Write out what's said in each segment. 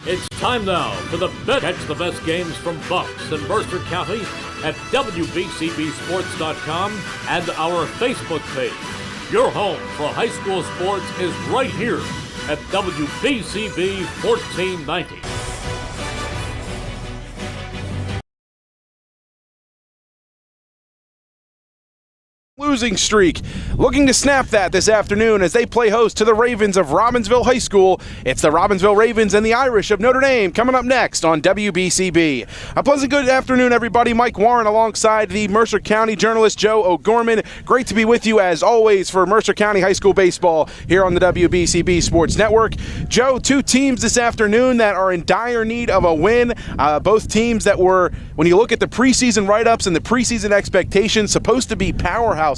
It's time now for the bet. Catch the best games from Bucks and Mercer County at WBCBSports.com and our Facebook page. Your home for high school sports is right here at WBCB 1490. Losing streak, looking to snap that this afternoon as they play host to the Ravens of Robbinsville High School. It's the Robbinsville Ravens and the Irish of Notre Dame coming up next on WBCB. A pleasant good afternoon, everybody. Mike Warren alongside the Mercer County journalist Joe O'Gorman. Great to be with you as always for Mercer County High School baseball here on the WBCB Sports Network. Joe, two teams this afternoon that are in dire need of a win. Both teams that were, when you look at the preseason write-ups and the preseason expectations, supposed to be powerhouses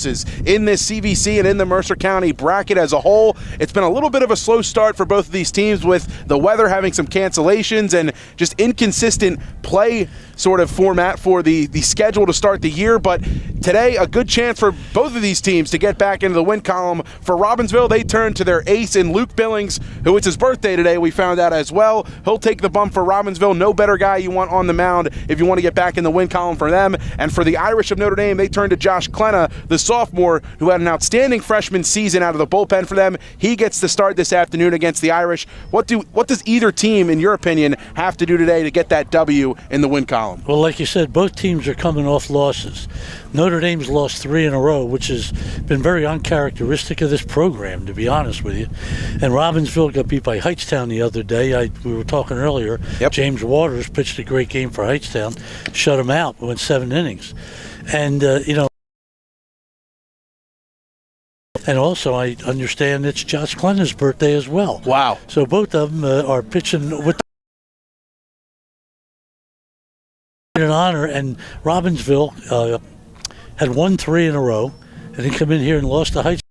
in this CVC and in the Mercer County bracket as a whole. It's been a little bit of a slow start for both of these teams, with the weather having some cancellations and just inconsistent play sort of format for the schedule to start the year. But today, a good chance for both of these teams to get back into the win column. For Robbinsville, they turn to their ace in Luke Billings, who it's his birthday today, we found out as well. He'll take the bump for Robbinsville. No better guy you want on the mound if you want to get back in the win column for them. And for the Irish of Notre Dame, they turn to Josh Klenna, the sophomore, who had an outstanding freshman season out of the bullpen for them. He gets the start this afternoon against the Irish. What does either team, in your opinion, have to do today to get that W in the win column? Well, like you said, both teams are coming off losses. Notre Dame's lost 3 in a row, which has been very uncharacteristic of this program, to be honest with you. And Robbinsville got beat by Hightstown the other day. We were talking earlier. Yep. James Waters pitched a great game for Hightstown, shut him out, went 7 innings. And, and also, I understand it's Josh Klenna's birthday as well. Wow. So both of them are pitching with an honor. And Robbinsville had won 3 in a row, and then come in here and lost to Heights.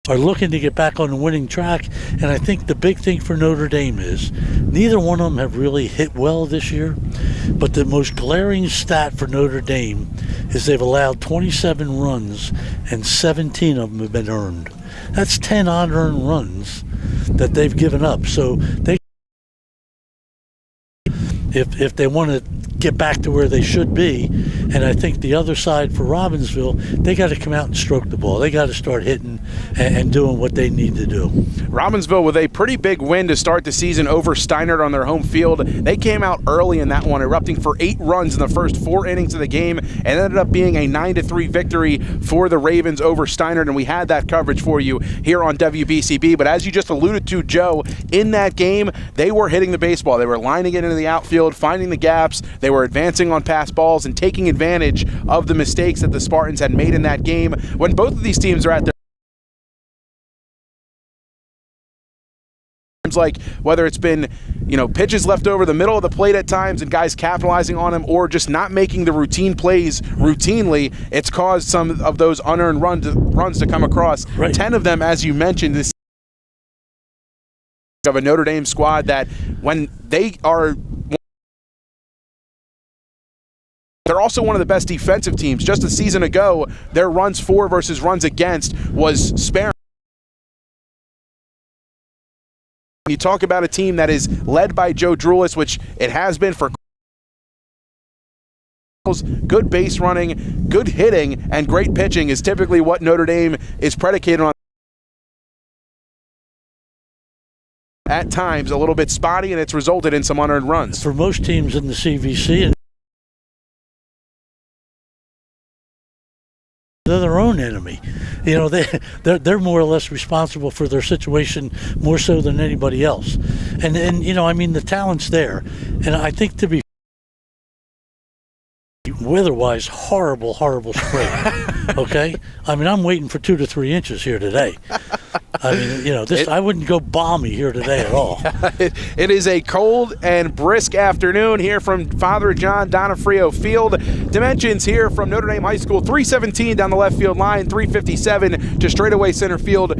Are looking to get back on the winning track. And I think the big thing for Notre Dame is neither one of them have really hit well this year, but the most glaring stat for Notre Dame is they've allowed 27 runs and 17 of them have been earned. That's 10 unearned runs that they've given up. So they, if they want to get back to where they should be, and I think the other side for Robbinsville, they got to come out and stroke the ball. They got to start hitting and doing what they need to do. Robbinsville with a pretty big win to start the season over Steinert on their home field. They came out early in that one, erupting for 8 runs in the first 4 innings of the game, and ended up being a 9-3 victory for the Ravens over Steinert, and we had that coverage for you here on WBCB. But as you just alluded to, Joe, in that game, they were hitting the baseball. They were lining it into the outfield, finding the gaps. They were advancing on pass balls and taking advantage of the mistakes that the Spartans had made in that game. When both of these teams are at their like, whether it's been, pitches left over the middle of the plate at times and guys capitalizing on them, or just not making the routine plays routinely, it's caused some of those unearned runs to come across. Right. 10 of them, as you mentioned, this of a Notre Dame squad that when they are, they're also one of the best defensive teams. Just a season ago, their runs for versus runs against was sparing. You talk about a team that is led by Joe Drulis, which it has been for good base running, good hitting, and great pitching is typically what Notre Dame is predicated on. At times, a little bit spotty, and it's resulted in some unearned runs. For most teams in the CVC, they're their own enemy. They're more or less responsible for their situation more so than anybody else. And the talent's there. And I think, to be weather-wise, horrible spring. Okay? I'm waiting for 2 to 3 inches here today. I wouldn't go balmy here today at all. It is a cold and brisk afternoon here from Father John Donofrio Field. Dimensions here from Notre Dame High School: 317 down the left field line, 357 to straightaway center field.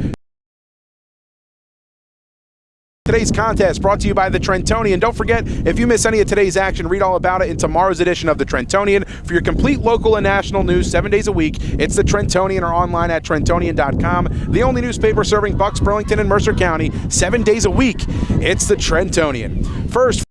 today's contest brought to you by the Trentonian. Don't forget, if you miss any of today's action, read all about it in tomorrow's edition of the Trentonian. For your complete local and national news 7 days a week, it's the Trentonian or online at Trentonian.com. The only newspaper serving Bucks, Burlington, and Mercer County 7 days a week. It's the Trentonian. First,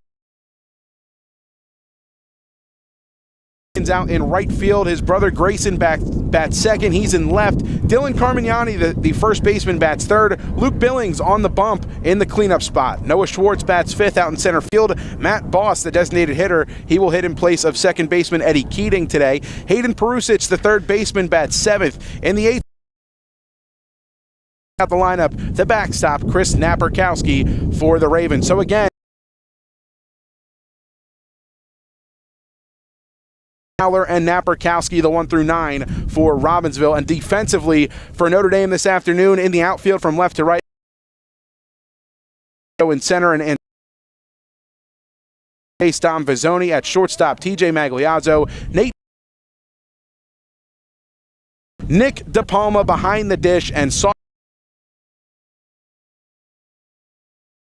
out in right field. His brother Grayson bats second. He's in left. Dylan Carmignani, the first baseman, bats third. Luke Billings on the bump in the cleanup spot. Noah Schwartz bats fifth out in center field. Matt Boss, the designated hitter, he will hit in place of second baseman Eddie Keating today. Hayden Perusic, the third baseman, bats seventh. In the eighth out the lineup, the backstop, Chris Naperkowski for the Ravens. So again, and Naperkowski, the 1 through 9 for Robbinsville. And defensively for Notre Dame this afternoon, in the outfield from left to right, in center and Dom Vizzoni, at shortstop TJ Magliazzo, Nick DePalma behind the dish, and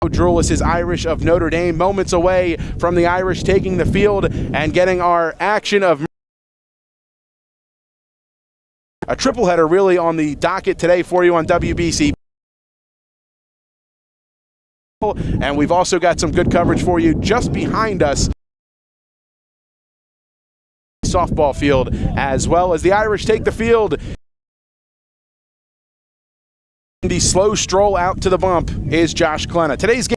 Drulis is Irish of Notre Dame, moments away from the Irish taking the field and getting our action of a triple header really on the docket today for you on WBC. And we've also got some good coverage for you just behind us, softball field, as well as the Irish take the field. The slow stroll out to the bump is Josh Klenna. Today's game,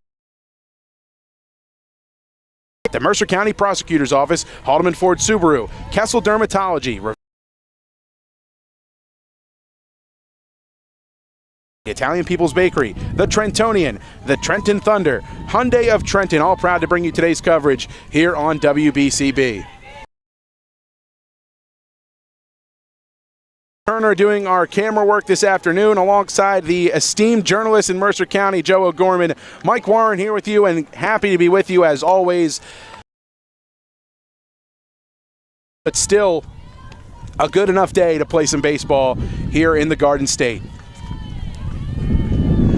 the Mercer County Prosecutor's Office, Haldeman Ford Subaru, Kessel Dermatology, the Italian People's Bakery, the Trentonian, the Trenton Thunder, Hyundai of Trenton, all proud to bring you today's coverage here on WBCB. Turner doing our camera work this afternoon alongside the esteemed journalist in Mercer County, Joe O'Gorman. Mike Warren here with you, and happy to be with you as always. But still a good enough day to play some baseball here in the Garden State.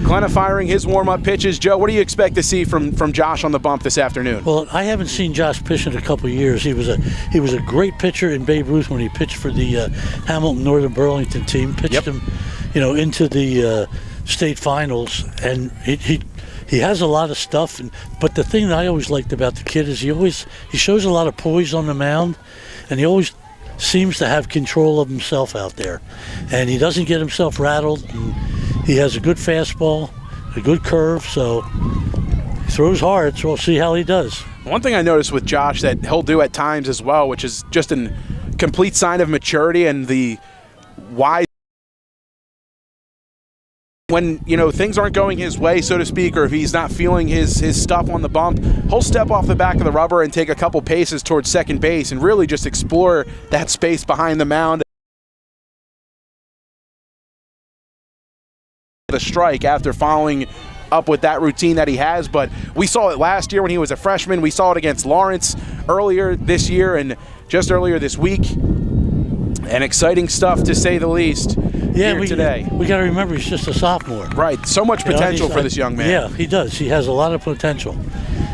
Klenna firing his warm-up pitches. Joe, what do you expect to see from Josh on the bump this afternoon? Well, I haven't seen Josh pitch in a couple of years. He was a great pitcher in Babe Ruth when he pitched for the Hamilton Northern Burlington team. Pitched him, into the state finals, and he has a lot of stuff. But the thing that I always liked about the kid is he shows a lot of poise on the mound, and he always seems to have control of himself out there, and he doesn't get himself rattled. And he has a good fastball, a good curve, so he throws hard, so we'll see how he does. One thing I noticed with Josh that he'll do at times as well, which is just a complete sign of maturity and the wise, when things aren't going his way, so to speak, or if he's not feeling his stuff on the bump, he'll step off the back of the rubber and take a couple paces towards second base and really just explore that space behind the mound. The strike after following up with that routine that he has, but we saw it last year when he was a freshman. We saw it against Lawrence earlier this year and just earlier this week, and exciting stuff to say the least. Today we got to remember he's just a sophomore, right? So much potential for this young man. Yeah, he does. He has a lot of potential,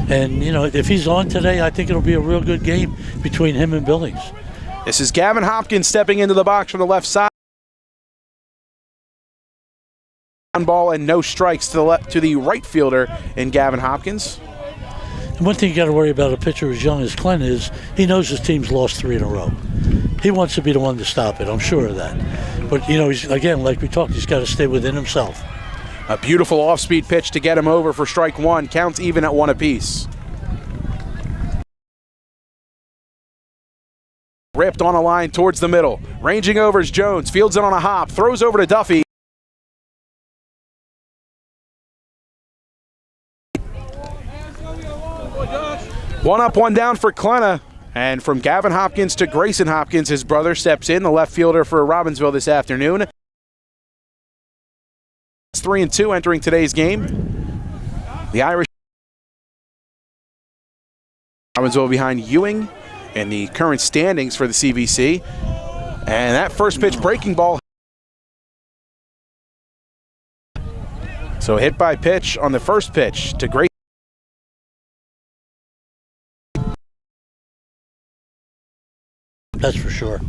and if he's on today, I think it'll be a real good game between him and Billings. This is Gavin Hopkins stepping into the box from the left side. Ball and no strikes to the right fielder in Gavin Hopkins. And one thing you got to worry about a pitcher as young as Klenna is he knows his team's lost 3 in a row. He wants to be the one to stop it. I'm sure of that. But he's, again, like we talked, he's got to stay within himself. A beautiful off-speed pitch to get him over for strike one. Counts even at 1 apiece. Ripped on a line towards the middle. Ranging over is Jones. Fields it on a hop. Throws over to Duffy. One up, one down for Klenna. And from Gavin Hopkins to Grayson Hopkins, his brother steps in, the left fielder for Robbinsville this afternoon. It's 3-2 entering today's game. The Irish. Robbinsville behind Ewing in the current standings for the CVC. And that first pitch breaking ball. So hit by pitch on the first pitch to Grace. That's for sure.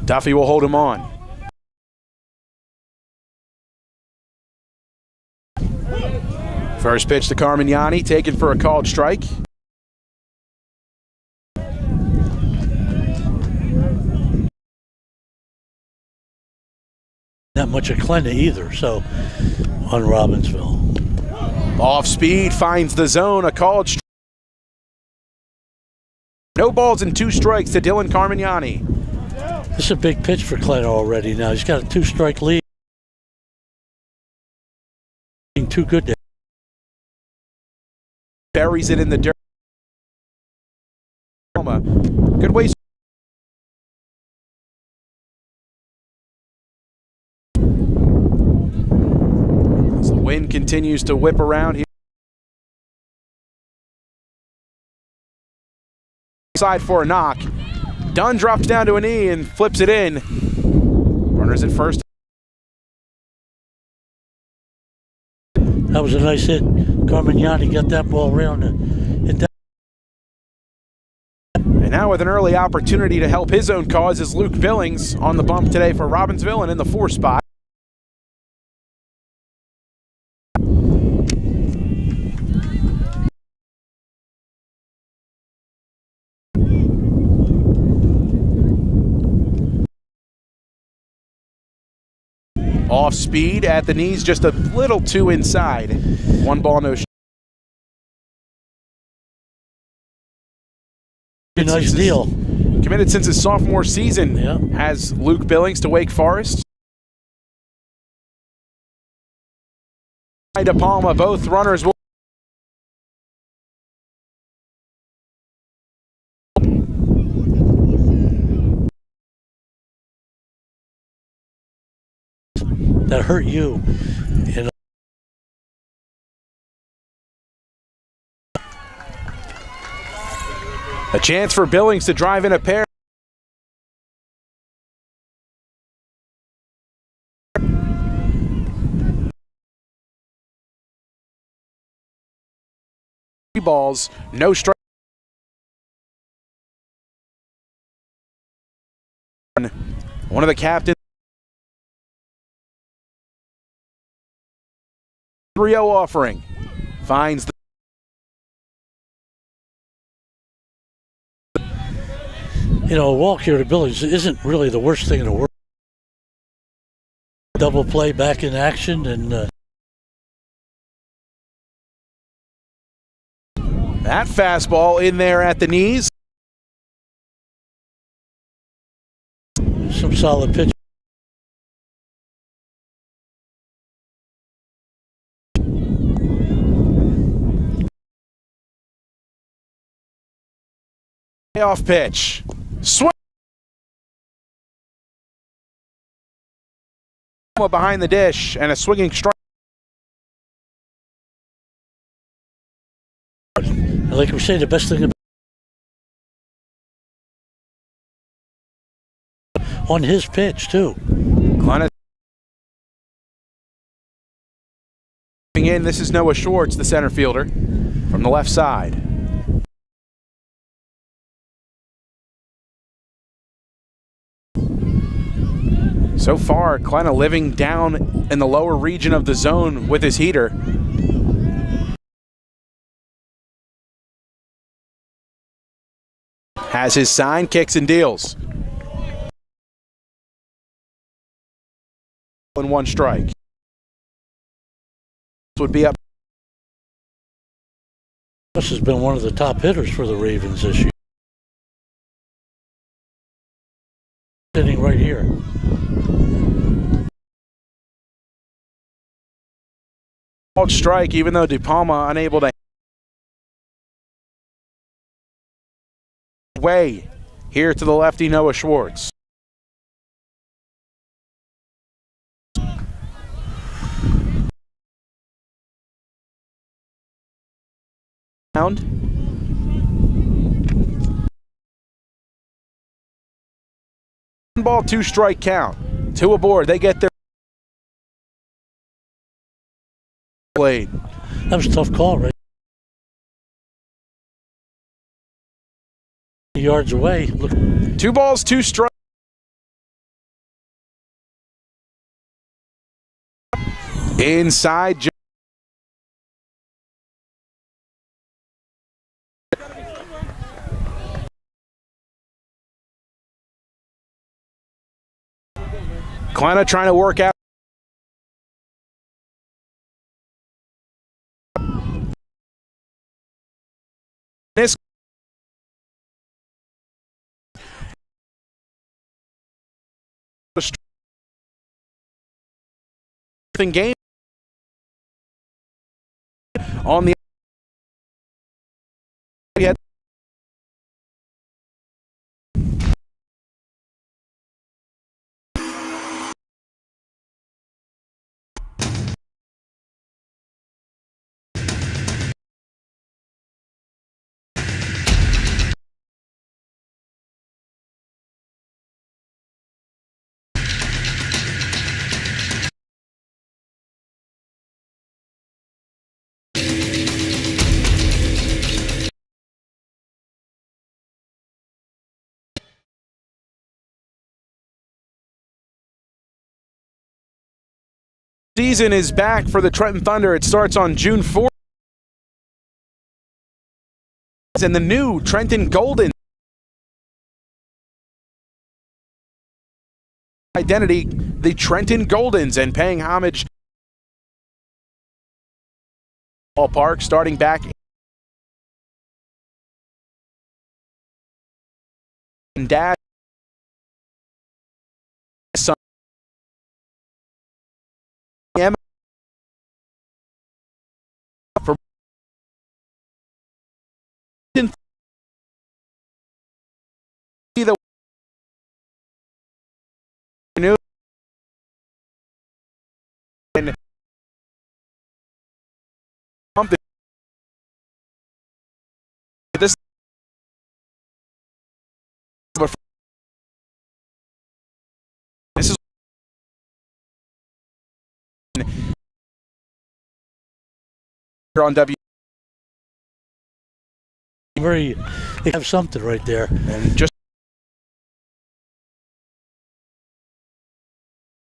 Duffy will hold him on. First pitch to Carmignani, taken for a called strike. Not much of Clinton either, so on Robbinsville. Off speed, finds the zone, a called strike. No balls and 2 strikes to Dylan Carmignani. This is a big pitch for Clinton already now. He's got a 2-strike lead. Too good there. Buries it in the dirt. Good way. As the wind continues to whip around here. Side for a knock. Dunn drops down to a knee and flips it in. Runners at first. That was a nice hit. Carmignani got that ball around and now with an early opportunity to help his own cause is Luke Billings on the bump today for Robbinsville and in the 4 spot. Off speed at the knees, just a little too inside. 1 ball, no strike. Nice deal. Committed since his sophomore season. Yeah. Has Luke Billings to Wake Forest. De Palma, both runners will. That hurt you. A chance for Billings to drive in a pair. Balls, no strike. One of the captains. 3-0 offering. Finds the. You know, a walk here to Billings isn't really the worst thing in the world. Double play back in action and. That fastball in there at the knees. Some solid pitch. Off pitch. Swing. Behind the dish and a swinging strike. Like we say, the best thing on his pitch too. Glennis in. This is Noah Schwartz, the center fielder, from the left side. So far, Kleina living down in the lower region of the zone with his heater. Has his sign, kicks and deals. And 1 strike. This would be up. This has been one of the top hitters for the Ravens this year. Sitting right here. Called strike, even though De Palma unable to. Way here to the lefty Noah Schwartz. 1 ball, 2 strike count. 2 aboard. They get their blade. That was a tough call, right? Yards away. Look. 2 balls, 2 strikes. Inside. Kleina trying to work out. This game on the season is back for the Trenton Thunder. It starts on June 4th. And the new Trenton Golden identity, the Trenton Goldens, and paying homage ballpark starting back in Dad. The new and this is on W. They have something right there, And just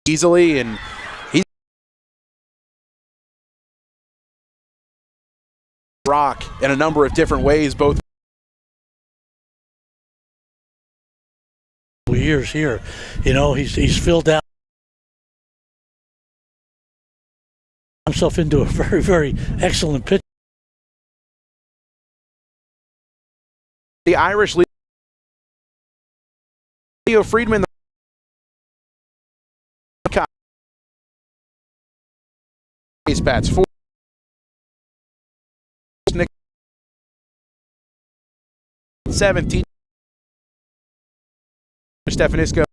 easily, and he's rock in a number of different ways, both years here. You know, he's filled out himself into a very, very excellent pitch. the Irish league. Leo Friedman, the bats 4. Nick 17. Stefanisco.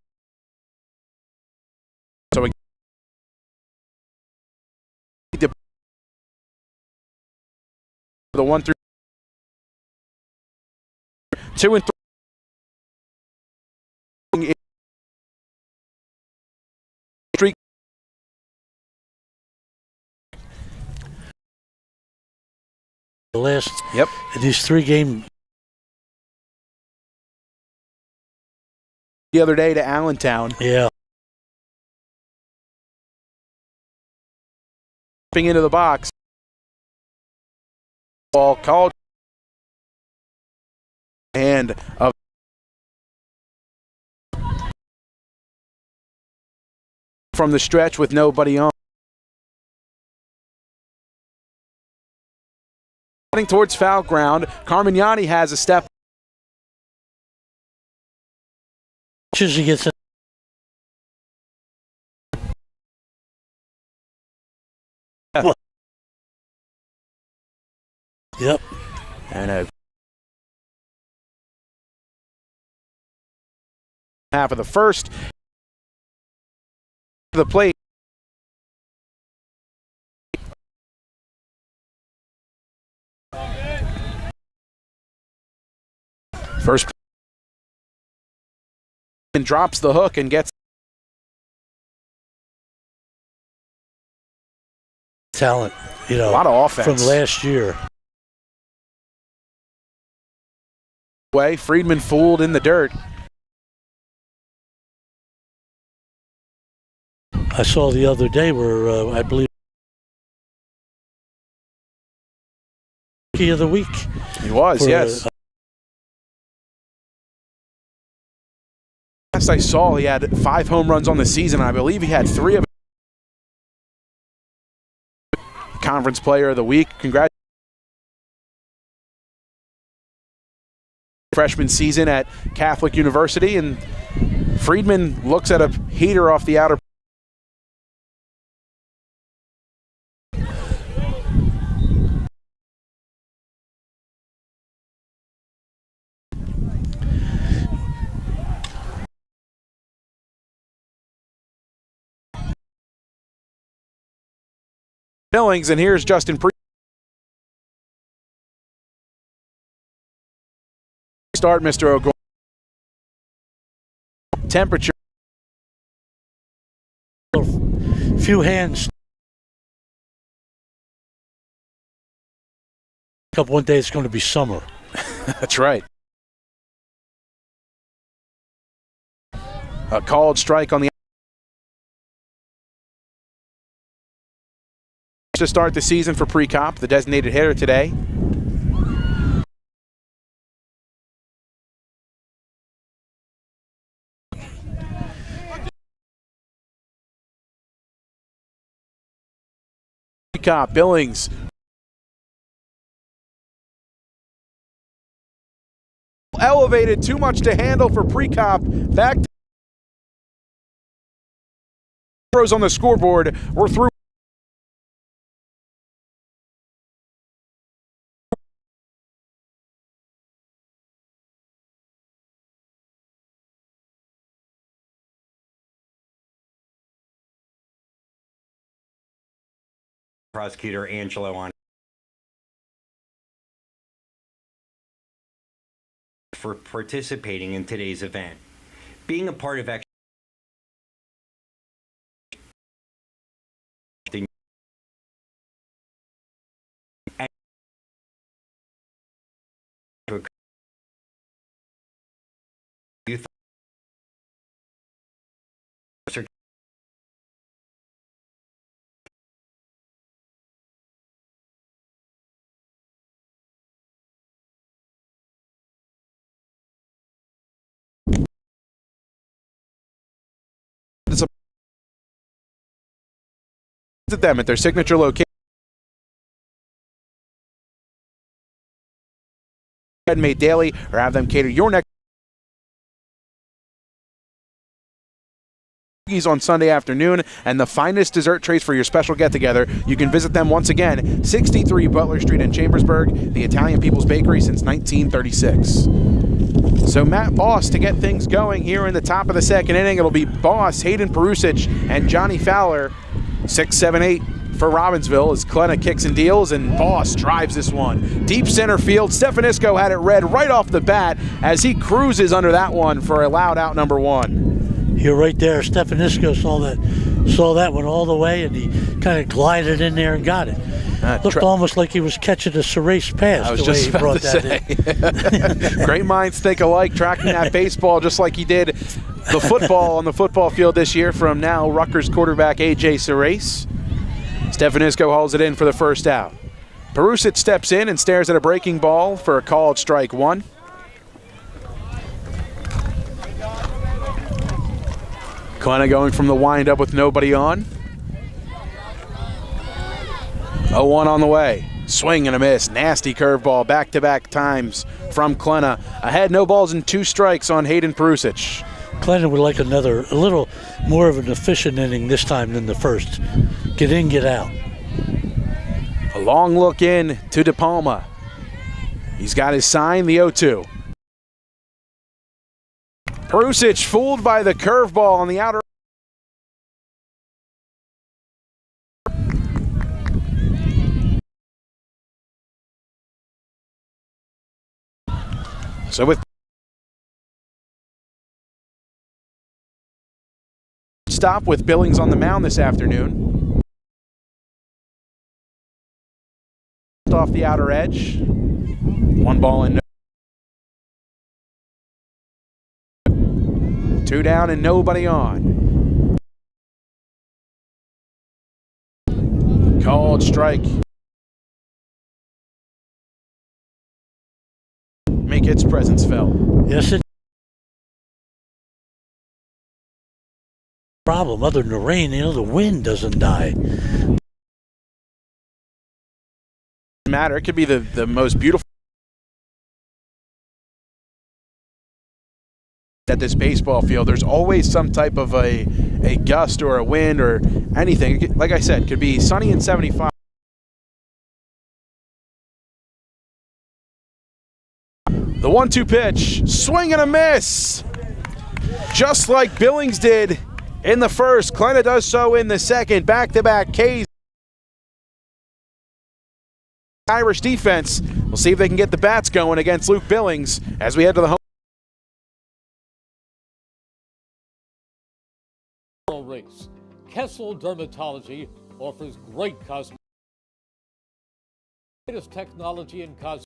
So we the 1 through 2 and 3 streak. The last in these 3 games the other day to Allentown. Yeah. Into the box. Ball called. And from the stretch with nobody on. Heading towards foul ground. Carmignani has a step. He gets it. Yep. And a half of the first. The plate. First and drops the hook and gets talent, you know, a lot of offense from last year. Friedman fooled in the dirt. I saw the other day where I believe Rookie of the Week. He was, yes. Last I saw, he had 5 home runs on the season. I believe he had 3 of them. Conference Player of the Week. Congratulations. Freshman season at Catholic University, and Friedman looks at a heater off the outer. Billings, and here's Justin start, Mr. O'Gorman. Temperature. Few hands. Up one day it's going to be summer. That's right. A called strike on the to start the season for Pre-Cop, the designated hitter today. Pre-Cop, Billings. Elevated, too much to handle for Pre-Cop. Back to throws on the scoreboard. We're through. Prosecutor Angelo on for participating in today's event. Being a part of action youth Visit them at their signature location. Made daily, or have them cater your next on Sunday afternoon, and the finest dessert trays for your special get-together. You can visit them once again, 63 Butler Street in Chambersburg, the Italian People's Bakery since 1936. So Matt Boss to get things going here in the top of the second inning. It'll be Boss, Hayden Perusic, and Johnny Fowler. 6, 7, 8 for Robbinsville as Klena kicks and deals, and Boss drives this one deep center field. Stefanisco had it read right off the bat as he cruises under that one for a loud out number 1. You're right there. Stefanisco saw that one all the way, and he kind of glided in there and got it. Looked almost like he was catching a Serace pass. I was the way just he about brought to that say. Great minds think alike, tracking that baseball just like he did the football on the football field this year from now Rutgers quarterback A.J. Serace. Stefanisco hauls it in for the first out. Perusic steps in and stares at a breaking ball for a called strike 1. Klena going from the windup with nobody on. 0-1 on the way. Swing and a miss. Nasty curveball back-to-back times from Klena. Ahead, no balls and 2 strikes on Hayden Perusic. Klena would like a little more of an efficient inning this time than the first. Get in, get out. A long look in to De Palma. He's got his sign, the 0-2. Perusic fooled by the curveball on the outer. So with Stop with Billings on the mound this afternoon. Off the outer edge. 1 ball and no. 2 down and nobody on. Called strike. Make its presence felt. Yes, it. Problem other than the rain, the wind doesn't die. Matter. It could be the most beautiful at this baseball field. There's always some type of a gust or a wind or anything. Like I said, could be sunny and 75. The 1-2 pitch, swing and a miss. Just like Billings did in the first, Klena does so in the second. Back-to-back Ks. Irish defense. We'll see if they can get the bats going against Luke Billings as we head to the home. Race. Kessel Dermatology offers great cosmetics, latest technology in cosmetics,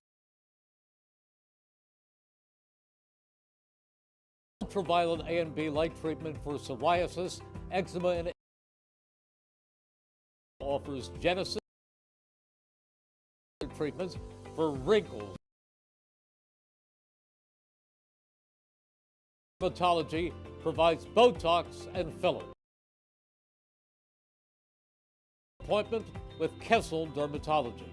ultraviolet A and B light treatment for psoriasis, eczema, and offers Genesis treatments for wrinkles. Dermatology provides Botox and filler. Appointment with Kessel Dermatology.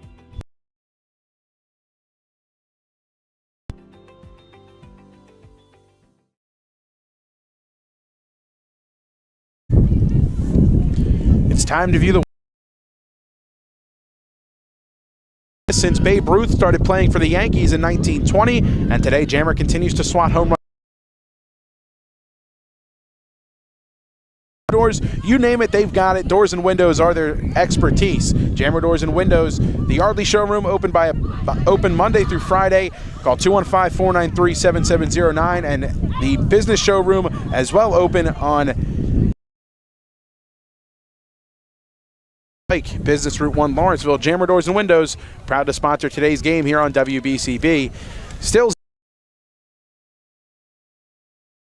It's time to view the since Babe Ruth started playing for the Yankees in 1920, and today Jammer continues to swat home runs. Doors, you name it, they've got it. Doors and windows are their expertise. Jammer Doors and Windows, the Yardley showroom open Monday through Friday. Call 215-493-7709, and the business showroom as well open on Business Route 1 Lawrenceville. Jammer Doors and Windows, proud to sponsor today's game here on WBCB. Still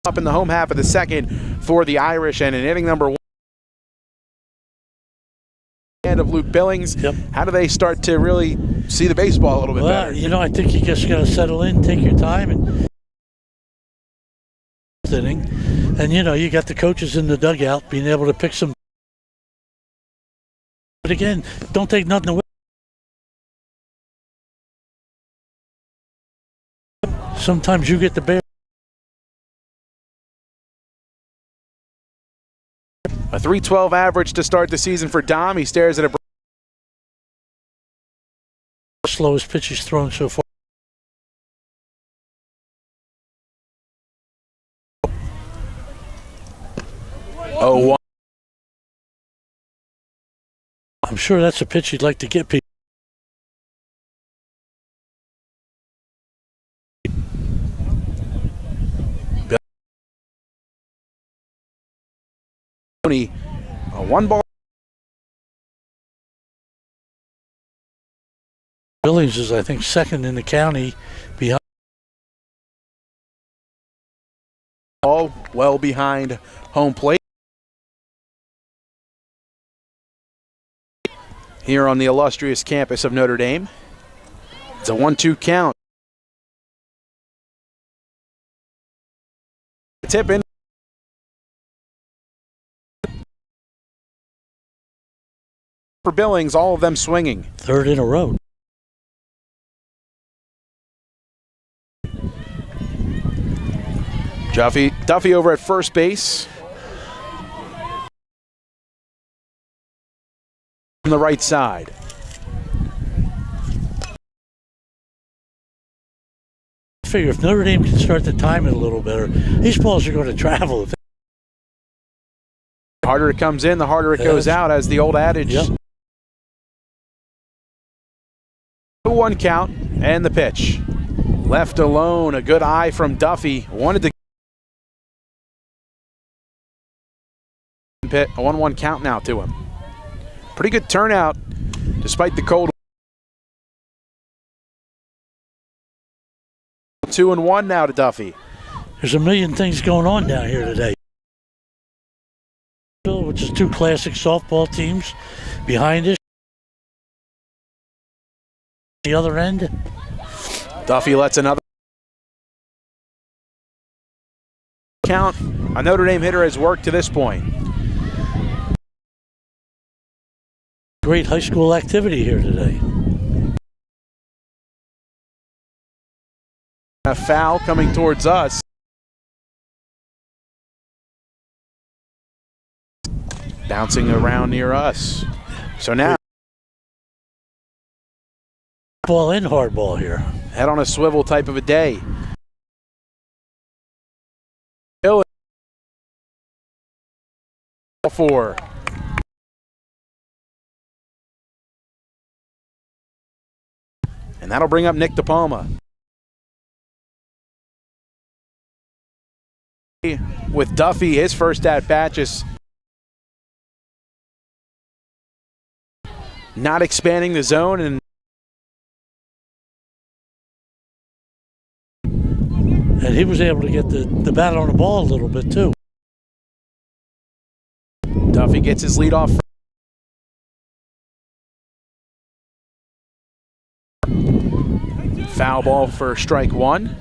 up in the home half of the second for the Irish, and in inning number 1 of Luke Billings. Yep. How do they start to really see the baseball a little bit better? I think you just got to settle in, take your time, and you got the coaches in the dugout being able to pick some. But again, don't take nothing away. Sometimes you get the bear. A 312 average to start the season for Dom. He stares at a slowest pitch he's thrown so far. Oh, I'm sure that's a pitch you'd like to get people. A 1 ball. Billings is, I think, second in the county behind. All well behind home plate. Here on the illustrious campus of Notre Dame. It's a 1-2 count. Tip in. For Billings, all of them swinging. Third in a row. Duffy over at first base. On the right side. I figure if Notre Dame can start to time it a little better, these balls are going to travel. The harder it comes in, the harder it goes out, as the old adage. Yep. 2-1 count and the pitch. Left alone, a good eye from Duffy. Wanted to Pit, a 1-1 count now to him. Pretty good turnout despite the cold. 2-1 now to Duffy. There's a million things going on down here today. Which is two classic softball teams behind us. The other end. Duffy lets another count. A Notre Dame hitter has worked to this point. Great high school activity here today. A foul coming towards us. Bouncing around near us. So now ball and hard ball here. Head on a swivel type of a day. Four. And that'll bring up Nick DePalma. With Duffy, his first at-bat, just not expanding the zone, and he was able to get the bat on the ball a little bit too. Duffy gets his lead off. Foul ball for strike one.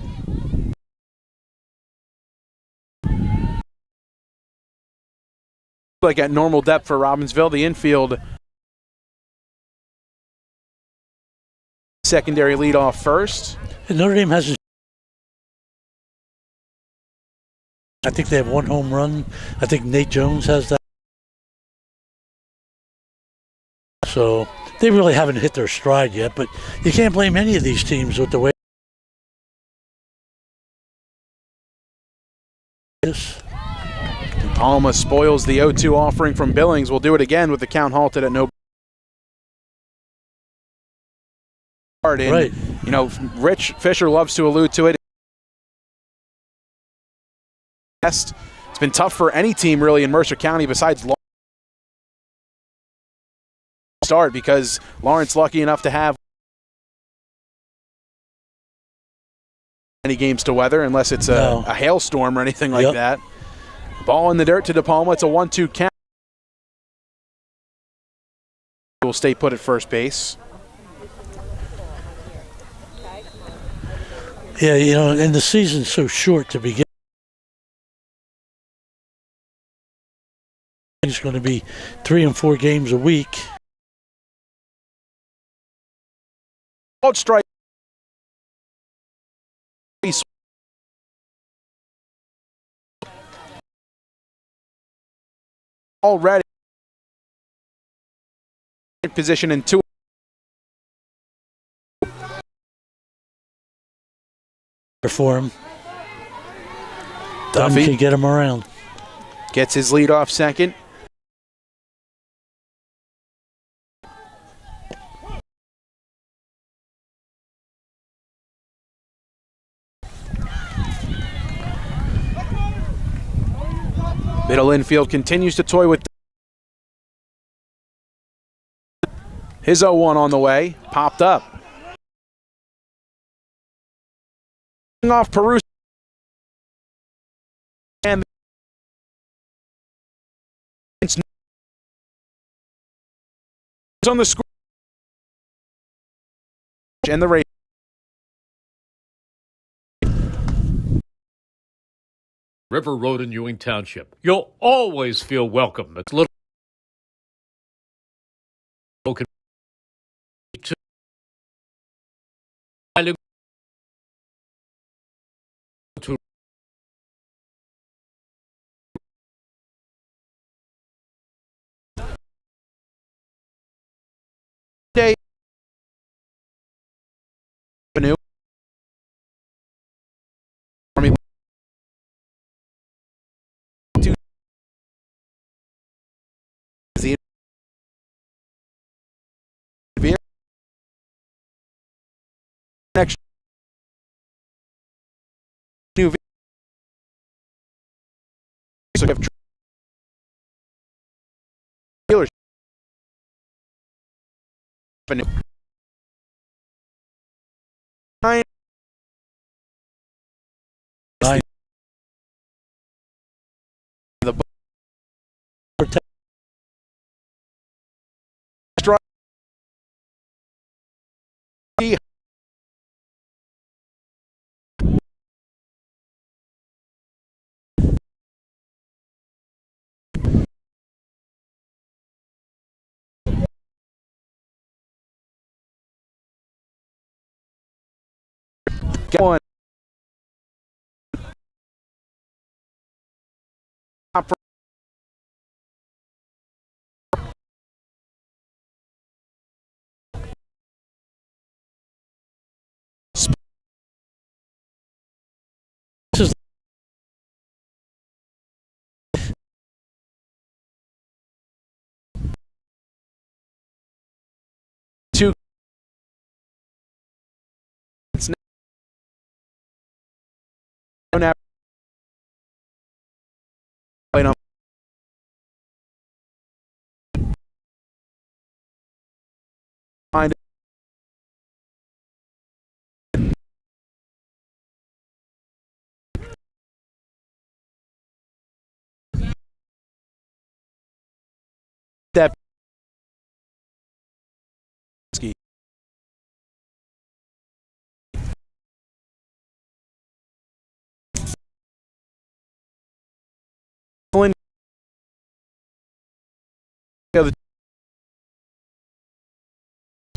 Like at normal depth for Robbinsville, the infield secondary lead off first. And Notre Dame has I think they have one home run. I think Nate Jones has that. So they really haven't hit their stride yet, but you can't blame any of these teams with the way it is. Palma spoils the 0-2 offering from Billings. We'll do it again with the count halted at no. And, right. You know, Rich Fisher loves to allude to it. It's been tough for any team really in Mercer County besides start, because Lawrence lucky enough to have any games to weather unless it's a hailstorm or anything like that. Ball in the dirt to DePalma. It's a 1-2 count. Will stay put at first base. Yeah, you know, and the season's so short to begin. It's going to be 3 and 4 games a week. Out strike. Already in position in 2. For him. Duffy can get him around. Gets his lead off second. Middle infield continues to toy with his 0-1 on the way. Popped up. Off Peru. And it's on the score. And the rate. River Road in Ewing Township. You'll always feel welcome. It's little. Day. Avenue. Army. Next. New. So you have The one. This is Two. It's now. Wait on. Find it. That. The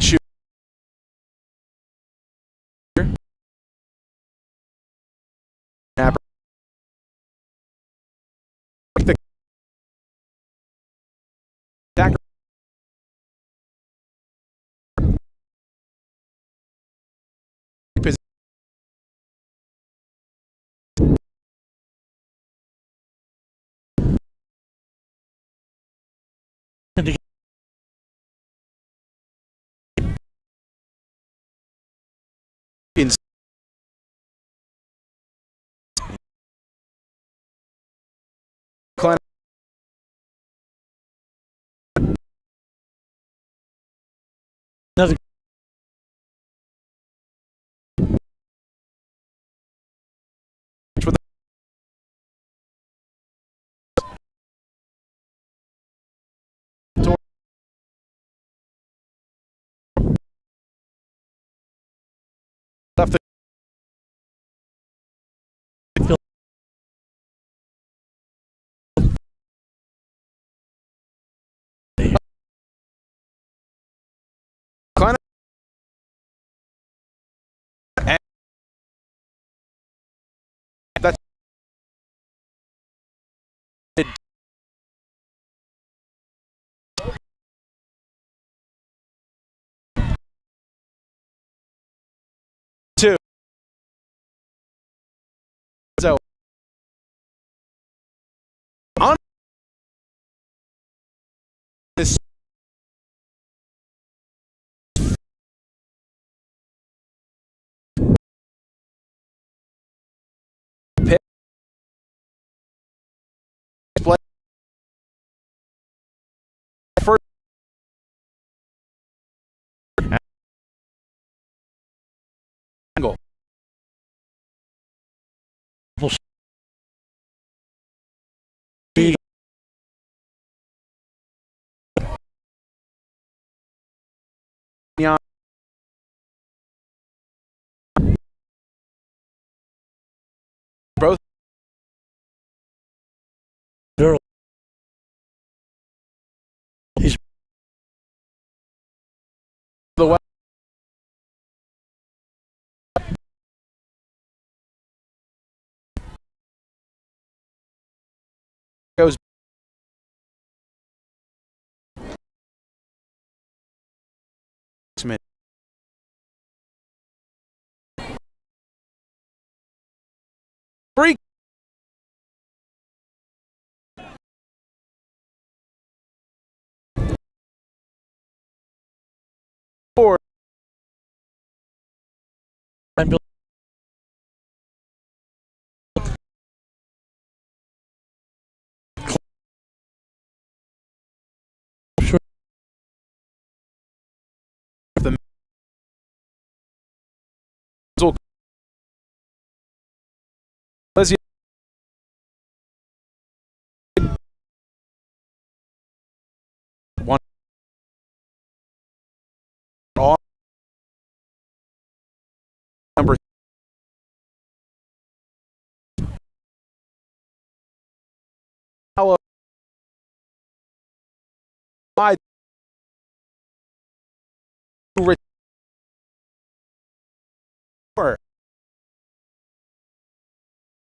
shoot. Snapper. The attacker. In another with the left. Klein. That's two. So on this pick play first angle. speed Beyond both barrel. He's the way. Goes Smith. Freak. Four.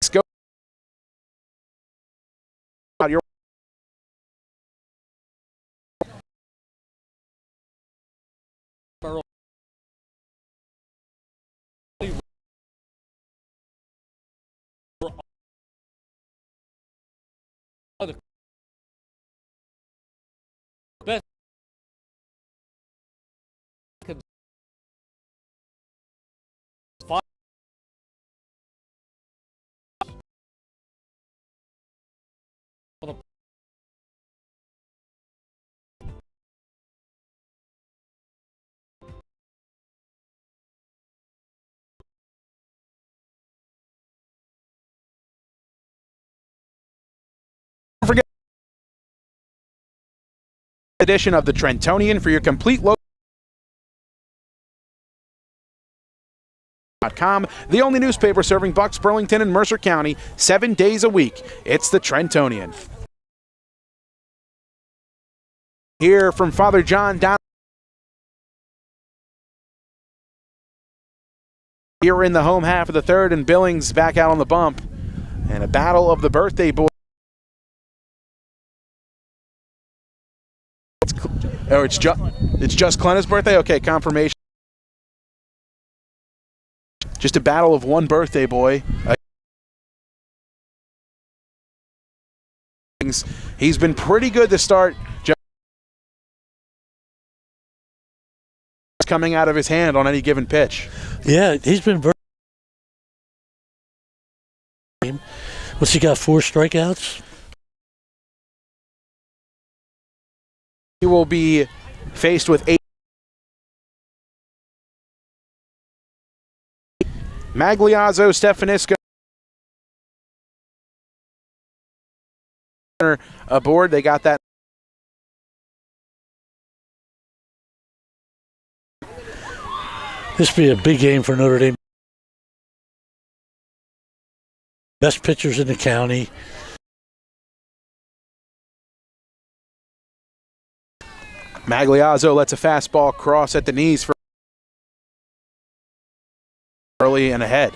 Let's go. Your best forget edition of the Trentonian for your complete look. The only newspaper serving Bucks, Burlington, and Mercer County 7 days a week. It's the Trentonian. Here from Father John down here in the home half of the third, and Billings back out on the bump. And a battle of the birthday boy. It's just Clenna's birthday? Okay, confirmation. Just a battle of one birthday boy. He's been pretty good to start. Just coming out of his hand on any given pitch. Yeah, he's been very. What's he got? 4 strikeouts? He will be faced with 8. Magliazzo, Stefanisco aboard. They got that. This will be a big game for Notre Dame. Best pitchers in the county. Magliazzo lets a fastball cross at the knees for early and ahead.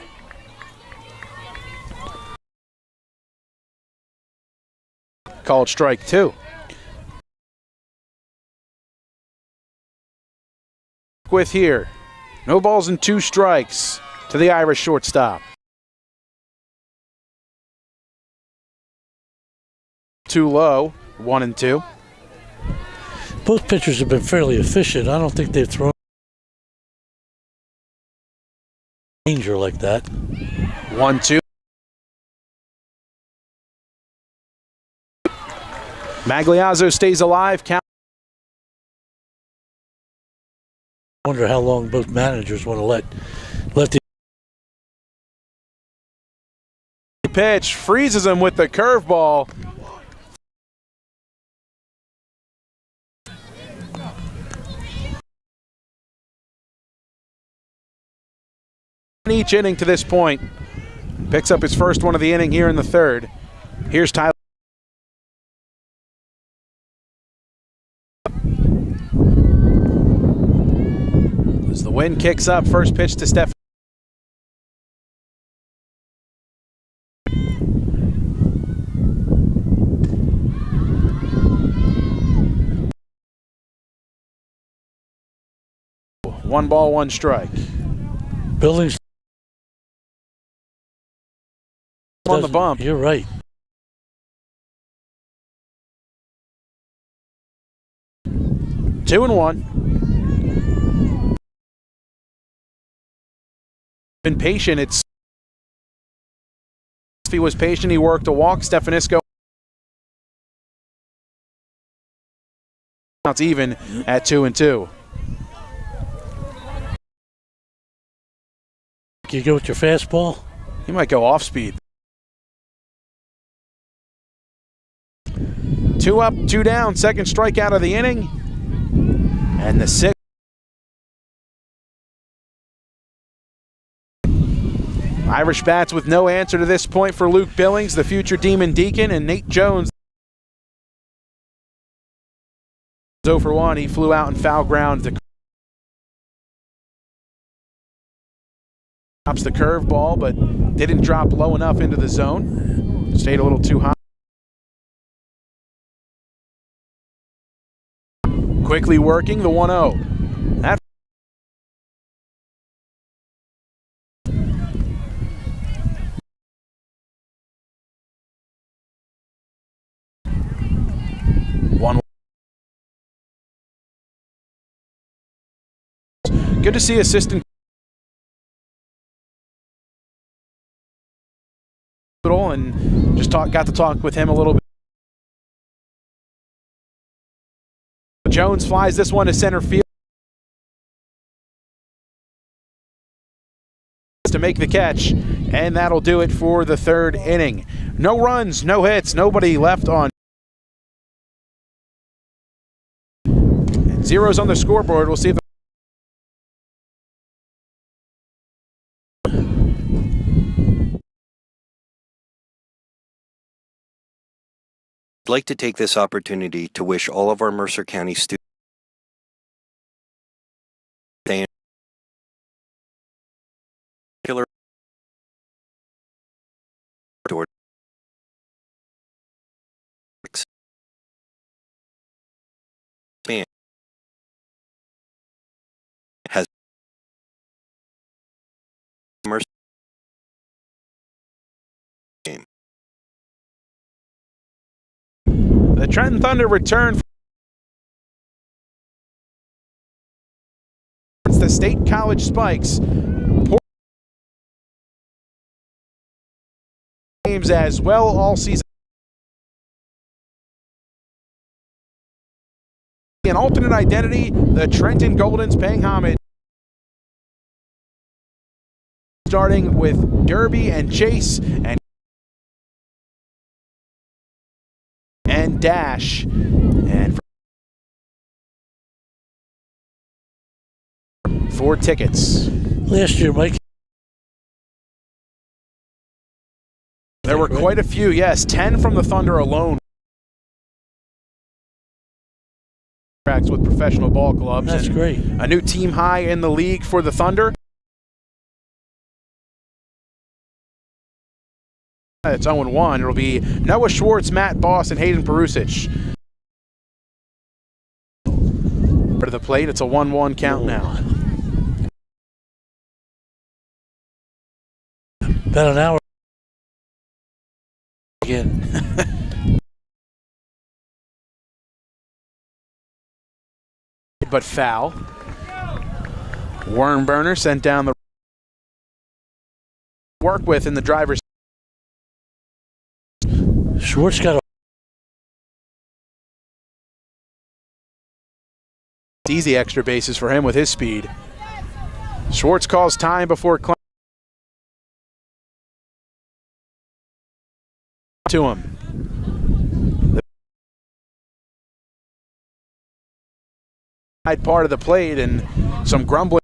Called strike 2. With here, no balls and 2 strikes to the Irish shortstop. Too low, 1-2. Both pitchers have been fairly efficient. I don't think they've thrown danger like that. 1-2. Magliazzo stays alive. Count. I wonder how long both managers want to let the Pitch freezes him with the curveball. Each inning to this point. Picks up his first one of the inning here in the third. Here's Tyler. As the wind kicks up, first pitch to Steph. One ball, one strike. Billings on the bump. You're right. Two and one. Been patient. If he was patient, he worked a walk. Stefanisco it's even at 2-2. You go with your fastball? He might go off speed. 2 up, 2 down, second strikeout of the inning. And the 6th. Irish bats with no answer to this point for Luke Billings, the future Demon Deacon, and Nate Jones. 0 for 1. He flew out in foul ground. Drops the curveball, but didn't drop low enough into the zone. Stayed a little too high. Quickly working the 1-0. That 1. Good to see assistant and just got to talk with him a little bit. Jones flies this one to center field to make the catch, and that'll do it for the third inning. No runs, no hits, nobody left on. And zeros on the scoreboard. We'll see if I'd like to take this opportunity to wish all of our Mercer County students has Mercer game. the Trenton Thunder return. It's the State College Spikes. Games as well all season. An alternate identity, the Trenton Goldens paying homage. Starting with Derby and Chase and Dash. And 4 tickets. Last year, Mike. There were quite a few, yes. 10 from the Thunder alone. With professional ball clubs. That's great. A new team high in the league for the Thunder. It's 0-1. It'll be Noah Schwartz, Matt Boss, and Hayden Perusic. To the plate, it's a 1-1 count now. About an hour again. But foul. Worm burner sent down the work with in the driver's. Schwartz got a easy extra bases for him with his speed. Schwartz calls time before to him. Part of the plate and some grumbling.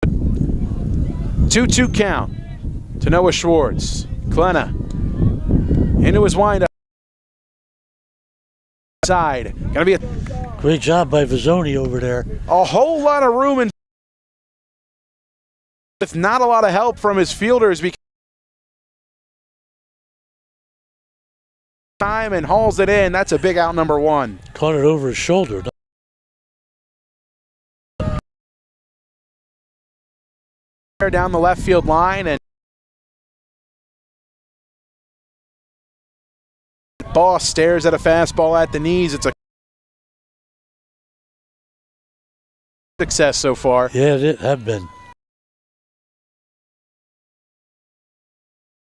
2-2 count to Noah Schwartz. Klenna into his windup. Side. Gonna be a great job by Vizzoni over there. A whole lot of room and with not a lot of help from his fielders because time and hauls it in. That's a big out, number 1. Caught it over his shoulder. Down the left field line, and Boss stares at a fastball at the knees. It's a success so far. Yeah, it have been.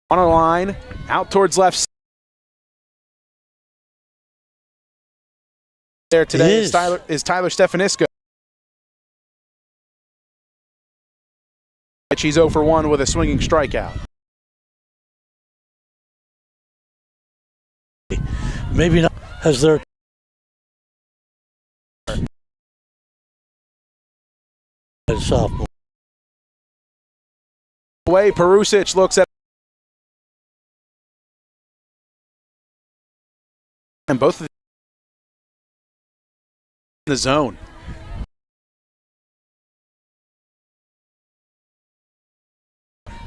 On a line, out towards left. There today is Tyler Stefanisco. He's 0 for 1 with a swinging strikeout. Maybe not as their sophomore. Way Perusic looks at And both of in the zone.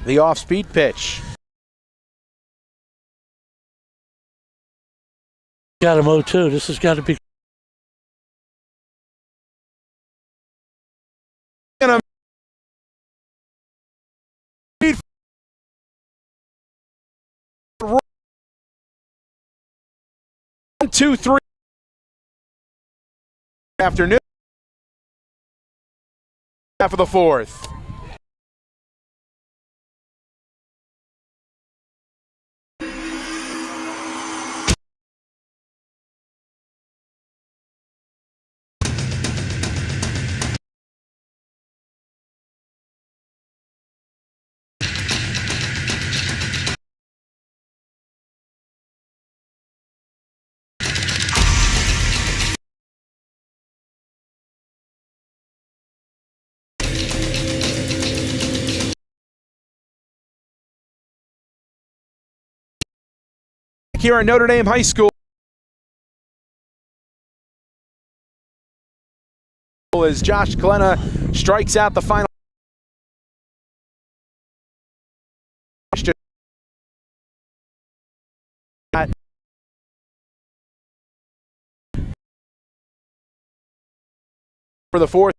The off-speed pitch. Got him 0-2. This has got to be. And a 1, 2, 3. Afternoon. Half of the fourth. Here at Notre Dame High School as Josh Glenna strikes out the final. For the fourth.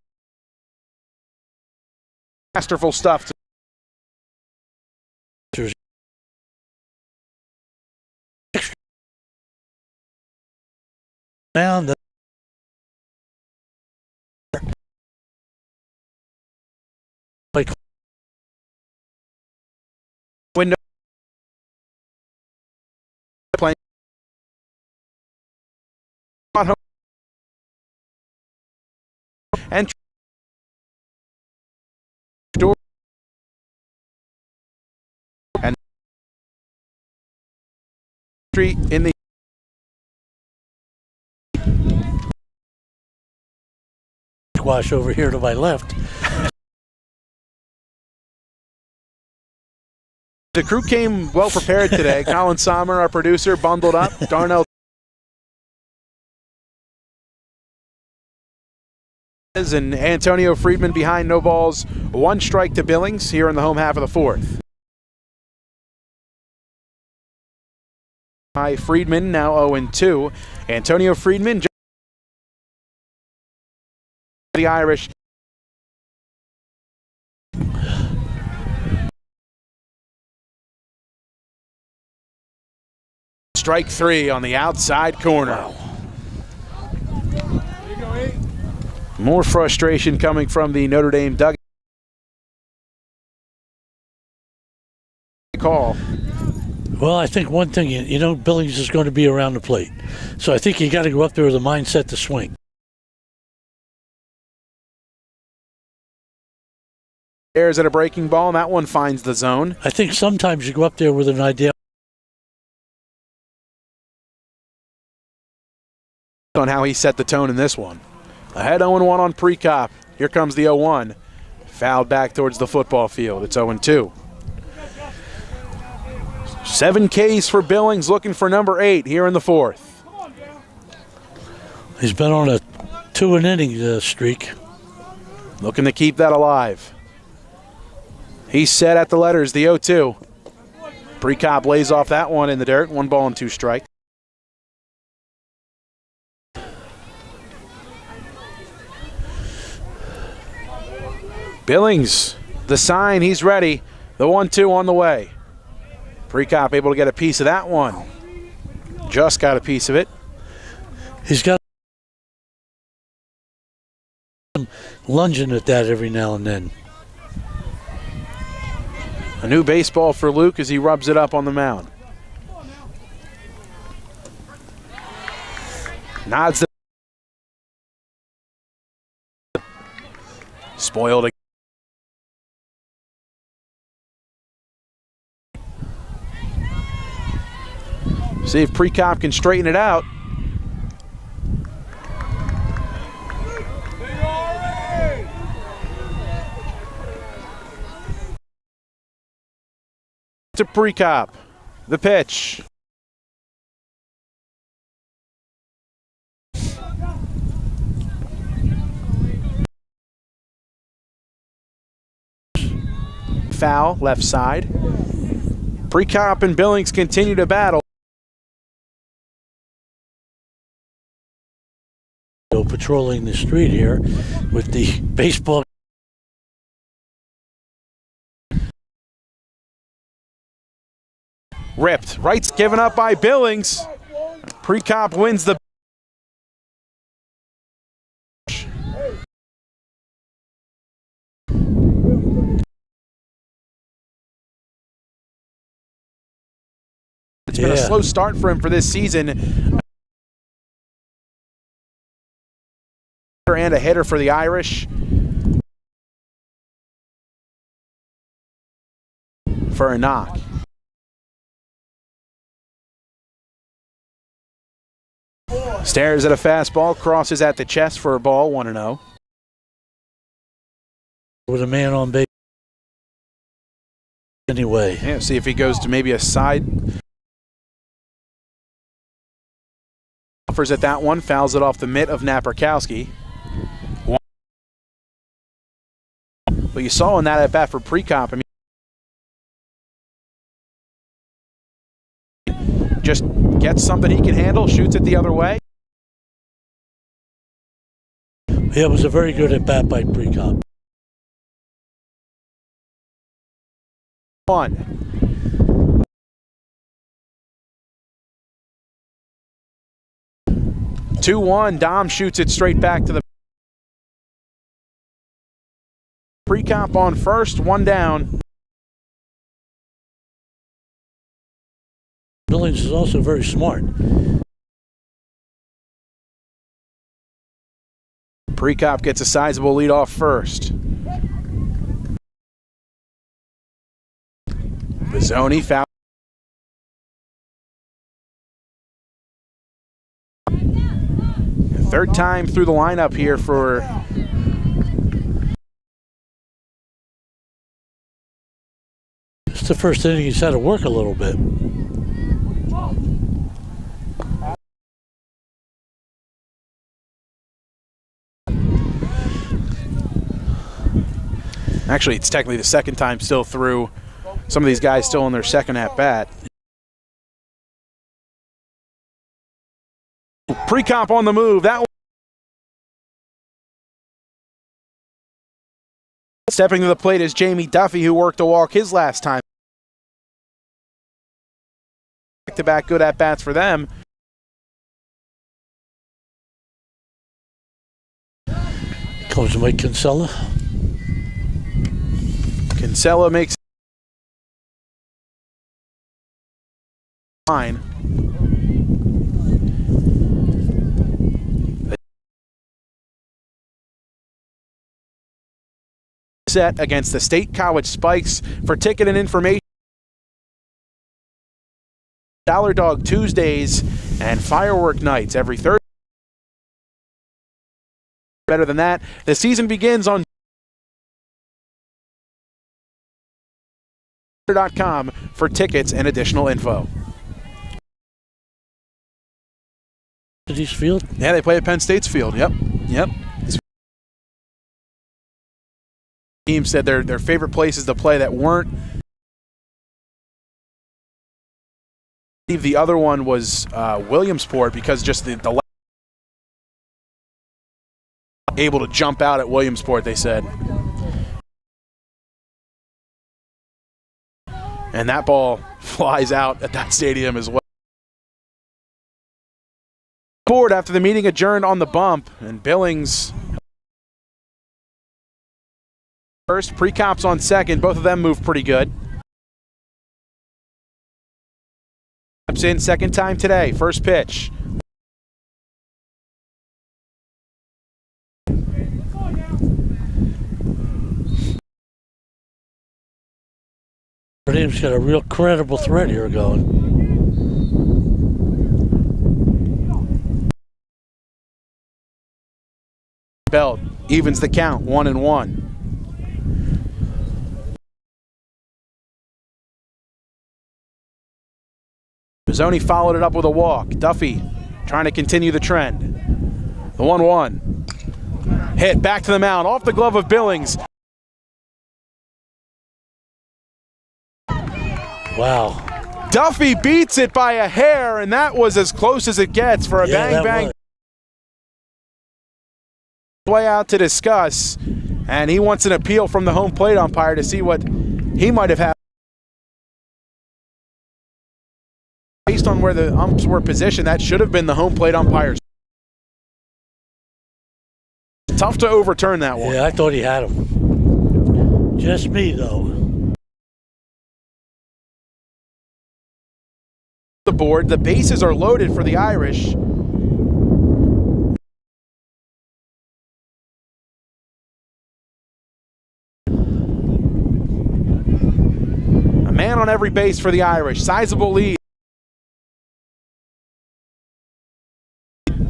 Masterful stuff. Down like Window playing on home and door and street in the squash over here to my left. The crew came well prepared today. Colin Sommer, our producer, bundled up. Darnell and Antonio Friedman behind, no balls. 1 strike to Billings here in the home half of the fourth. By Friedman, now 0-2. Antonio Friedman, the Irish. Strike 3 on the outside corner. Wow. More frustration coming from the Notre Dame dugout. Call. Well, I think one thing, you know, Billings is going to be around the plate. So I think you got to go up there with a mindset to swing. Airs at a breaking ball, and that one finds the zone. I think sometimes you go up there with an idea On how he set the tone in this one. Ahead 0-1 on pre-cop. Here comes the 0-1. Fouled back towards the football field. It's 0-2. 7 Ks for Billings, looking for number 8 here in the fourth. He's been on a 2-inning streak. Looking to keep that alive. He's set at the letters, the 0-2. Pre-cop lays off that one in the dirt. 1 ball and 2 strikes. Billings, the sign, he's ready. The 1-2 on the way. Pre-cop able to get a piece of that one. Just got a piece of it. He's got lunging at that every now and then. A new baseball for Luke as he rubs it up on the mound. Nods the spoiled again. See if Pre-cop can straighten it out. To Pre-cop, the pitch. foul, left side. Precop and Billings continue to battle. Patrolling the street here with the baseball. Ripped. Right's given up by Billings. Precop wins the. It's been a slow start for him for this season. And a hitter for the Irish. For a knock. Stares at a fastball, crosses at the chest for a ball, 1-0. With a man on base. Anyway. Yeah, see if he goes to maybe a side. Offers at that one, fouls it off the mitt of Napierkowski. But you saw in that at bat for Precop, I mean, just gets something he can handle, shoots it the other way. Yeah, it was a very good at bat by Precop. 1. Dom shoots it straight back to the. Precop on first, 1 down. Billings is also very smart. Precop gets a sizable lead off first. Bizzoni foul. Third time through the lineup here for. It's the first inning he's had to work a little bit. Actually, it's technically the second time still through. Some of these guys still in their second at bat. Precop on the move. That one. Stepping to the plate is Jamie Duffy, who worked a walk his last time. Back-to-back good at-bats for them. Comes Mike Kinsella. Kinsella makes line. Set against the State College Spikes. For ticket and information, Dollar Dog Tuesdays and firework nights every Thursday. Better than that, the season begins on .com for tickets and additional info. City's Field? Yeah, they play at Penn State's field. Yep. Team said their favorite places to play that weren't. I believe the other one was Williamsport, because just the able to jump out at Williamsport, they said. And that ball flies out at that stadium as well. Board after the meeting adjourned on the bump, and Billings first, Precop's on second. Both of them move pretty good. Steps in second time today. First pitch. Our team's got a real credible threat here going. Belt evens the count, 1-1. Bizzoni followed it up with a walk. Duffy trying to continue the trend. The 1-1. Hit back to the mound, off the glove of Billings. Wow. Duffy beats it by a hair, and that was as close as it gets for a bang-bang. Way out to discuss, and he wants an appeal from the home plate umpire to see what he might have had. Based on where the umps were positioned, that should have been the home plate umpires. Tough to overturn that one. Yeah, I thought he had him. Just me, though. The board, the bases are loaded for the Irish. A man on every base for the Irish. Sizable lead.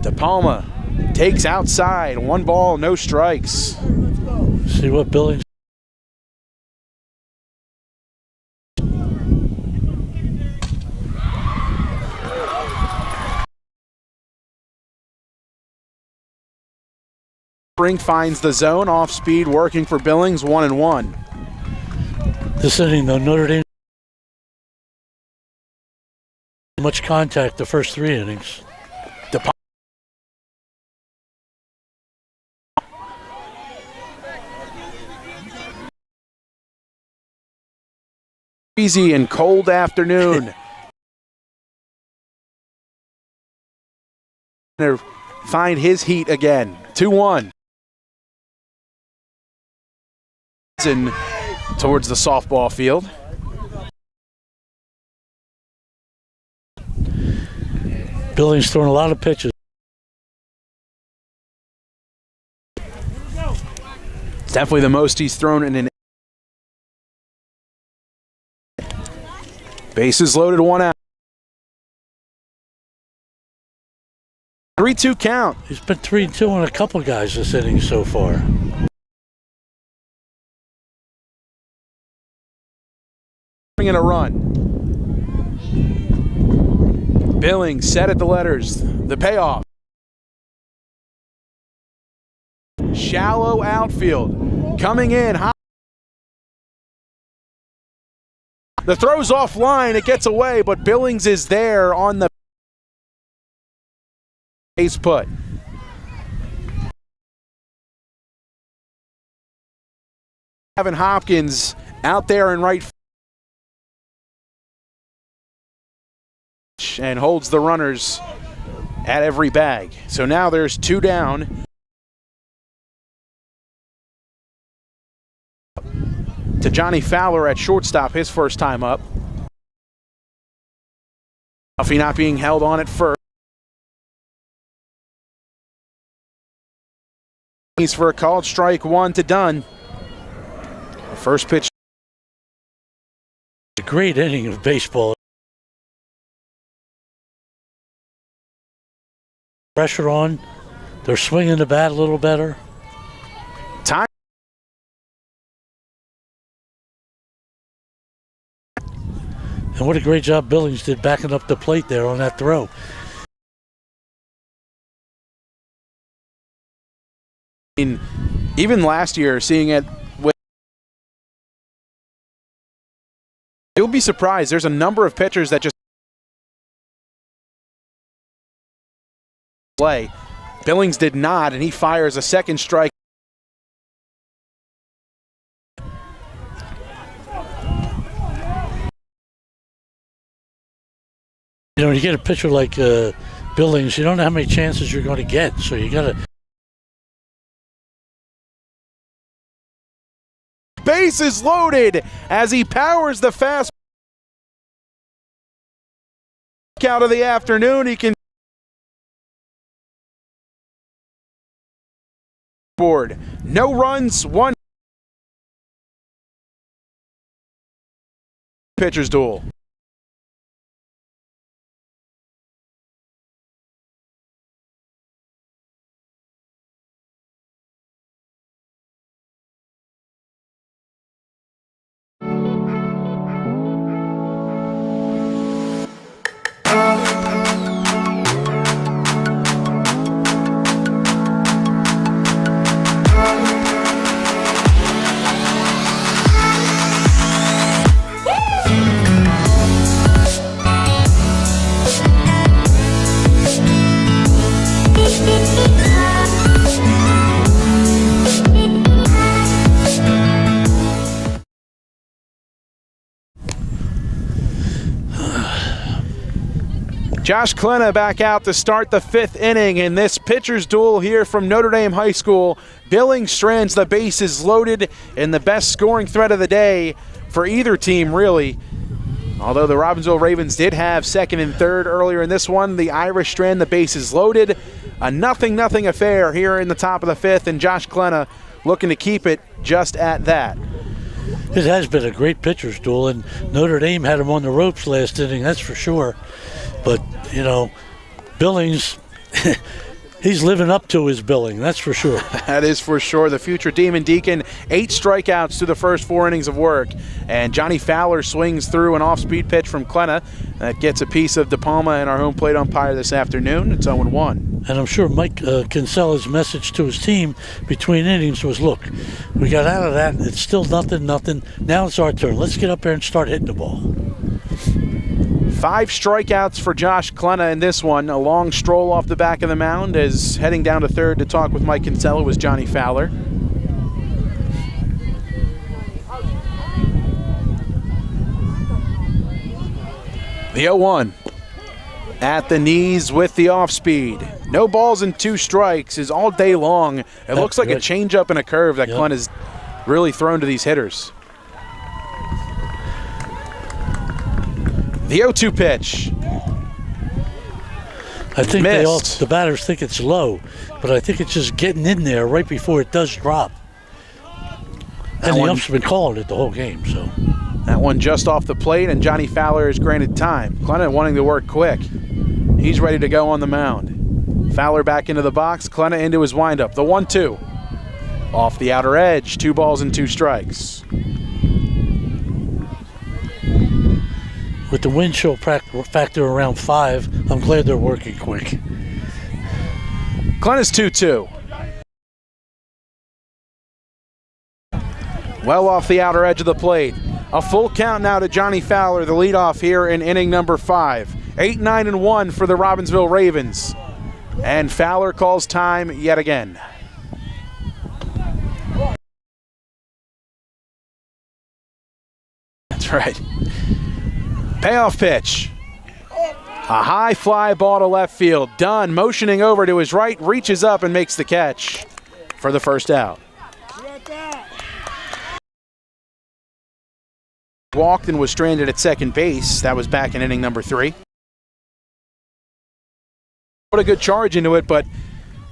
De Palma takes outside. 1 ball, no strikes. See what Billings. Spring finds the zone, off speed, working for Billings, 1-1. This inning, though, Notre Dame much contact the first 3 innings. Easy and cold afternoon. Find his heat again. 2-1. Towards the softball field. Billings throwing a lot of pitches. It's definitely the most he's thrown in an. Bases loaded, 1 out. 3-2 count. He's been 3-2 on a couple guys this inning so far. In a run. Billings set at the letters. The payoff. Shallow outfield. Coming in high. The throw's offline. It gets away, but Billings is there on the base put. Evan Hopkins out there in right field. And holds the runners at every bag. So now there's 2 down. To Johnny Fowler at shortstop, his first time up. Duffy not being held on at first. He's for a called strike, 1 to Dunn. First pitch. A great inning of baseball. Pressure on. They're swinging the bat a little better. Time. And what a great job Billings did backing up the plate there on that throw. Even last year, seeing it, you'll be surprised. There's a number of pitchers that just play. Billings did not, and he fires a second strike. You know, when you get a pitcher like Billings, you don't know how many chances you're going to get, so you got to. Base is loaded as he powers the fast out of the afternoon. He can board. No runs, 1 pitcher's duel. Josh Klena back out to start the 5th inning in this pitcher's duel here from Notre Dame High School. Billings strands the bases loaded in the best scoring threat of the day for either team, really. Although the Robbinsville Ravens did have 2nd and 3rd earlier in this one, the Irish strand the bases loaded. A 0-0 affair here in the top of the 5th, and Josh Klena looking to keep it just at that. It has been a great pitcher's duel, and Notre Dame had him on the ropes last inning, that's for sure. But, you know, Billings, he's living up to his billing, that's for sure. That is for sure. The future Demon Deacon, 8 strikeouts through the first 4 innings of work. And Johnny Fowler swings through an off-speed pitch from Klena. That gets a piece of De Palma and our home plate umpire this afternoon. It's 0-1. And I'm sure Mike Kinsella's message to his team between innings was, look, we got out of that. It's still nothing. Now it's our turn. Let's get up there and start hitting the ball. 5 strikeouts for Josh Klena in this one. A long stroll off the back of the mound as heading down to 3rd to talk with Mike Kinsella was Johnny Fowler. The 0-1. At the knees with the off-speed. No balls and 2 strikes is all day long. It looks like a changeup and a curve that Klena has really thrown to these hitters. The 0-2 pitch. I think the batters think it's low, but I think it's just getting in there right before it does drop. And the umps have been calling it the whole game, so. That one just off the plate, and Johnny Fowler is granted time. Klena wanting to work quick. He's ready to go on the mound. Fowler back into the box, Klena into his windup. The 1-2. Off the outer edge, 2 balls and 2 strikes. With the wind chill factor around 5, I'm glad they're working quick. Klena's 2-2. Well off the outer edge of the plate. A full count now to Johnny Fowler, the leadoff here in inning number 5. 8-9-1 for the Robbinsville Ravens. And Fowler calls time yet again. That's right. Payoff pitch. A high fly ball to left field. Dunn motioning over to his right, reaches up and makes the catch for the first out. Walked and was stranded at second base. That was back in inning number 3. Put a good charge into it, but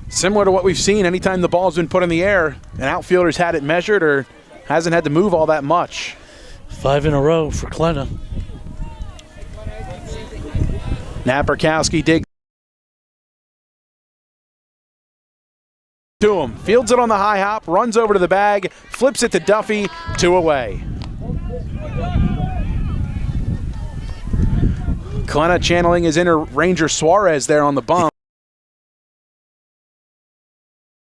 similar to what we've seen, anytime the ball's been put in the air, an outfielder's had it measured or hasn't had to move all that much. 5 in a row for Klena. Naperkowski digs to him, fields it on the high hop, runs over to the bag, flips it to Duffy, 2 away. Klena channeling his inner Ranger Suarez there on the bump.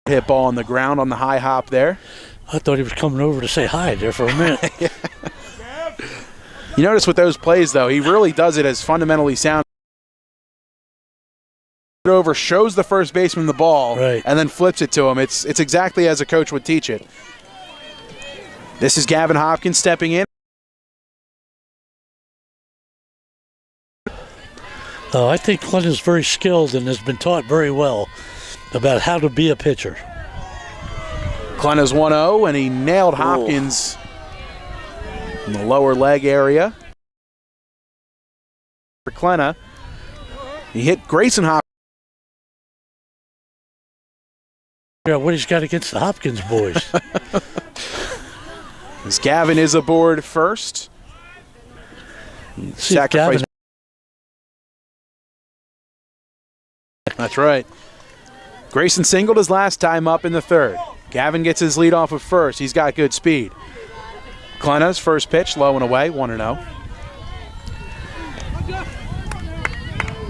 Hit ball on the ground on the high hop there. I thought he was coming over to say hi there for a minute. You notice with those plays, though, he really does it as fundamentally sound. Over, shows the first baseman the ball, and then flips it to him. It's exactly as a coach would teach it. This is Gavin Hopkins stepping in. I think Klena's very skilled and has been taught very well about how to be a pitcher. Klena's 1-0, and he nailed Hopkins in the lower leg area. For Klena, he hit Grayson Hopkins. Yeah, what he's got against the Hopkins boys. As Gavin is aboard first. Sacrifice. That's right. Grayson singled his last time up in the 3rd. Gavin gets his lead off of first. He's got good speed. Klena's first pitch, low and away, 1-0.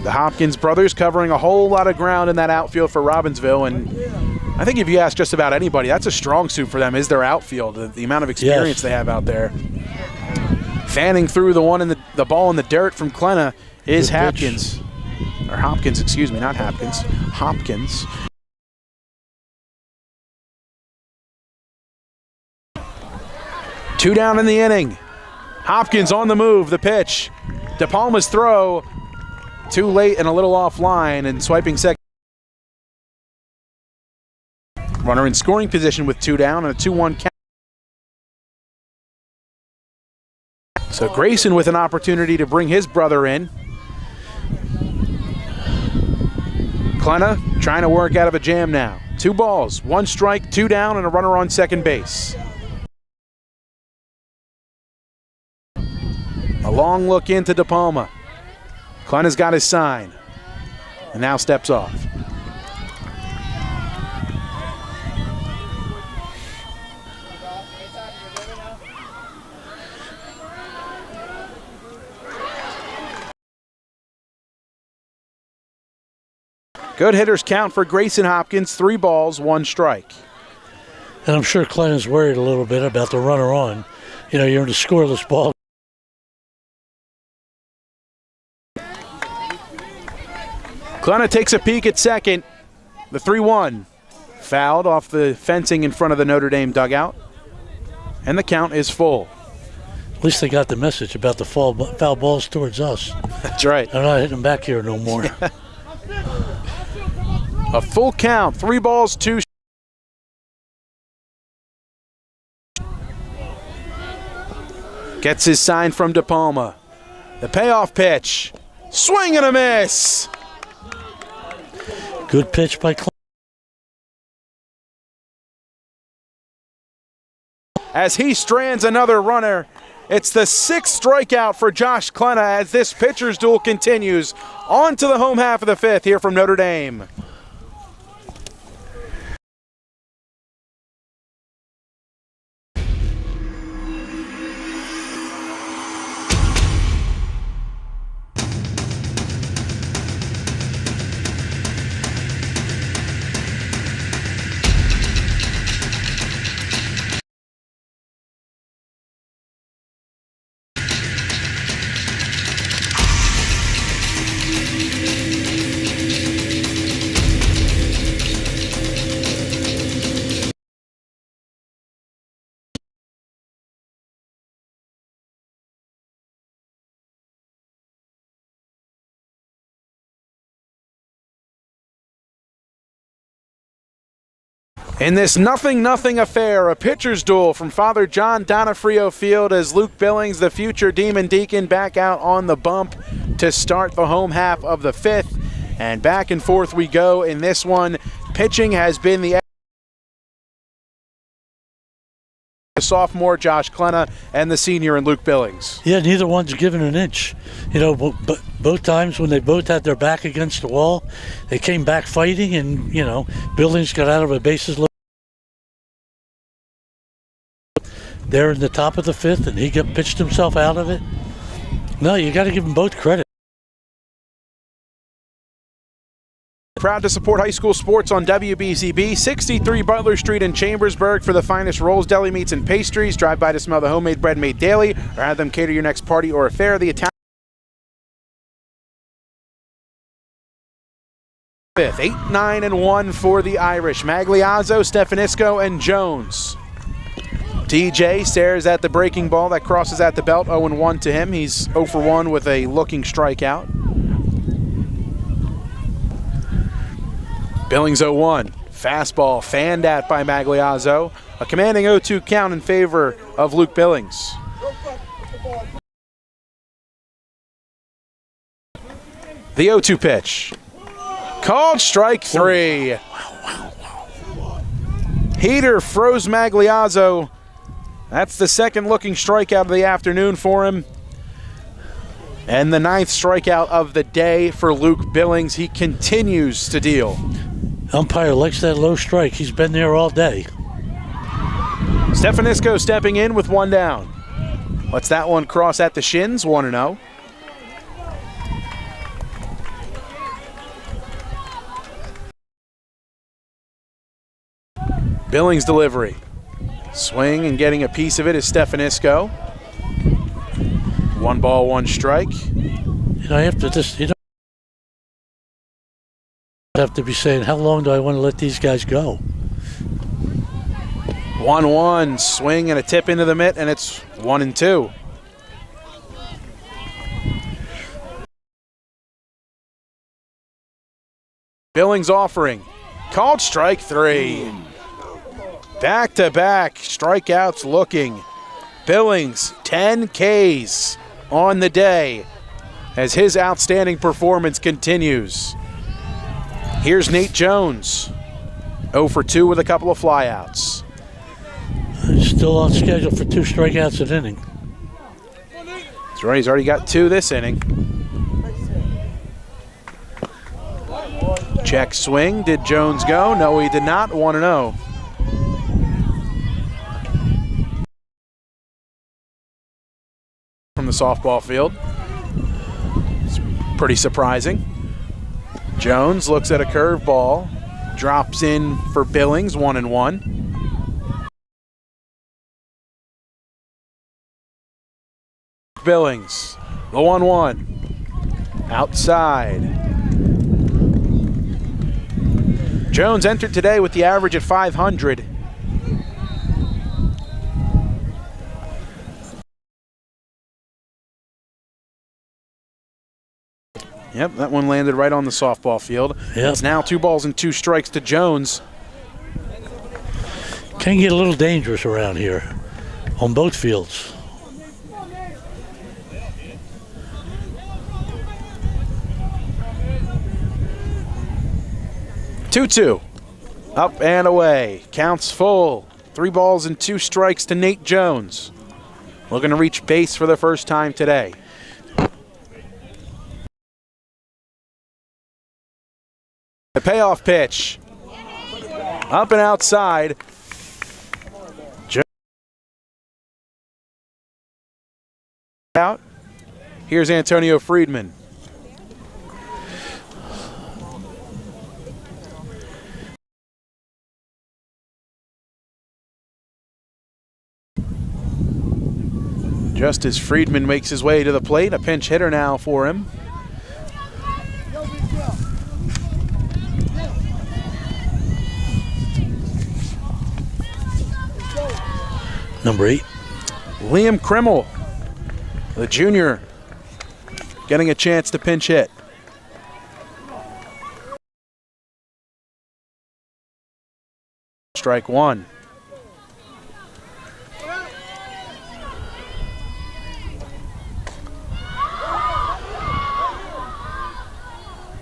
The Hopkins brothers covering a whole lot of ground in that outfield for Robbinsville, and I think if you ask just about anybody, that's a strong suit for them, is their outfield, the amount of experience they have out there. Fanning through the ball in the dirt from Klena is Hopkins. Or Hopkins, excuse me, not Hopkins. Hopkins. Two down in the inning. Hopkins on the move, the pitch. De Palma's throw too late and a little offline, and swiping second. Runner in scoring position with 2 down and a 2-1 count. So Grayson with an opportunity to bring his brother in. Klenna trying to work out of a jam now. 2 balls, 1 strike, 2 down, and a runner on second base. A long look into De Palma. Klenna's got his sign and now steps off. Good hitters count for Grayson Hopkins, 3 balls, 1 strike. And I'm sure Clinton's worried a little bit about the runner on. You know, you're in a scoreless ball. Klenna takes a peek at second. The 3-1 fouled off the fencing in front of the Notre Dame dugout. And the count is full. At least they got the message about the foul balls towards us. That's right. They're not hitting them back here no more. A full count, 3 balls, 2. Gets his sign from De Palma. The payoff pitch. Swing and a miss. Good pitch by Clinton. As he strands another runner, it's the 6th strikeout for Josh Klenna as this pitcher's duel continues. On to the home half of the 5th here from Notre Dame. In this 0-0 affair, a pitcher's duel from Father John Donofrio Field as Luke Billings, the future Demon Deacon, back out on the bump to start the home half of the 5th. And back and forth we go in this one. Pitching has been the sophomore Josh Klenna and the senior in Luke Billings. Yeah, neither one's given an inch. You know, but both times when they both had their back against the wall, they came back fighting, and, you know, Billings got out of a bases loaded there in the top of the 5th, and he pitched himself out of it. No, you got to give them both credit. Proud to support high school sports on WBCB, 63 Butler Street in Chambersburg for the finest rolls, deli meats, and pastries. Drive by to smell the homemade bread made daily, or have them cater your next party or affair. The Italian 5th, 8-9-1 for the Irish. Magliazzo, Stefanisco, and Jones. TJ stares at the breaking ball that crosses at the belt, 0-1 to him. He's 0 for 1 with a looking strikeout. Billings 0-1. Fastball fanned at by Magliazzo. A commanding 0-2 count in favor of Luke Billings. The 0-2 pitch. Called strike 3. Heater froze Magliazzo. That's the 2nd looking strikeout of the afternoon for him. And the 9th strikeout of the day for Luke Billings. He continues to deal. Umpire likes that low strike. He's been there all day. Stefanisco stepping in with 1 down. Lets that one cross at the shins, 1-0. Billings delivery. Swing and getting a piece of it is Stefanisco. 1 ball, 1 strike. You know, after this, you don't have to be saying, how long do I want to let these guys go? 1-1, swing and a tip into the mitt, and it's 1-2. Billings offering. Called strike 3. Back-to-back strikeouts looking. Billings, 10 Ks on the day as his outstanding performance continues. Here's Nate Jones, 0 for 2 with a couple of flyouts. Still on schedule for 2 strikeouts an inning. That's right, he's already got 2 this inning. Check swing. Did Jones go? No, he did not. 1-0. From the softball field. It's pretty surprising. Jones looks at a curveball, drops in for Billings, 1-1. Billings, the 1-1. Outside. Jones entered today with the average at 500. Yep, that one landed right on the softball field. Yep. It's now 2 balls and 2 strikes to Jones. Can get a little dangerous around here on both fields. Two, up and away. Counts full. 3 balls and 2 strikes to Nate Jones. Looking to reach base for the first time today. The payoff pitch. Up and outside. Out. Here's Antonio Friedman. Just as Friedman makes his way to the plate, a pinch hitter now for him. Number 8. Liam Krimmel, the junior, getting a chance to pinch hit. Strike 1.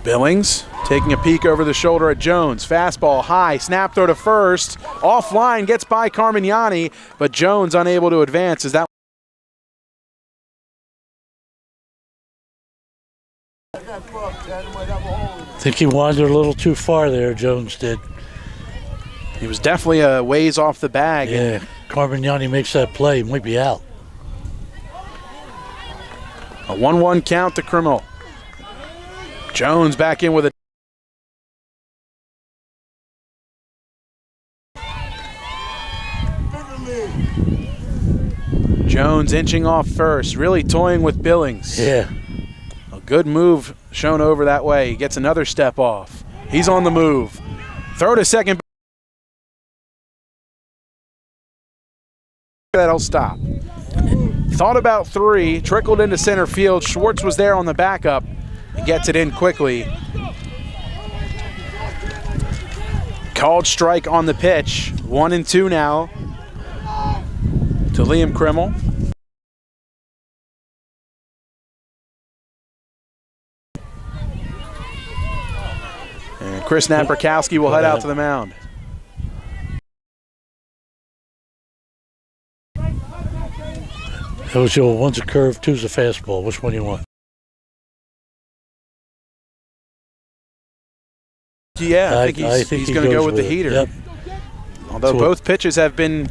Billings taking a peek over the shoulder at Jones. Fastball high, snap throw to first. Offline, gets by Carmignani, but Jones unable to advance. Is that? I think he wandered a little too far there, Jones did. He was definitely a ways off the bag. Yeah, Carmignani makes that play, might be out. A 1-1 count to Krimmel. Jones back in with a Jones inching off first, really toying with Billings. Yeah. A good move shown over that way. He gets another step off. He's on the move. Throw to second. That'll stop. Thought about 3, trickled into center field. Schwartz was there on the backup. He gets it in quickly. Called strike on the pitch. 1-2 now to Liam Krimmel. And Chris Napierkowski will head out to the mound. That was your one's a curve, two's a fastball. Which one do you want? Yeah, I think he's going to go with the heater. Yep. Although both pitches have been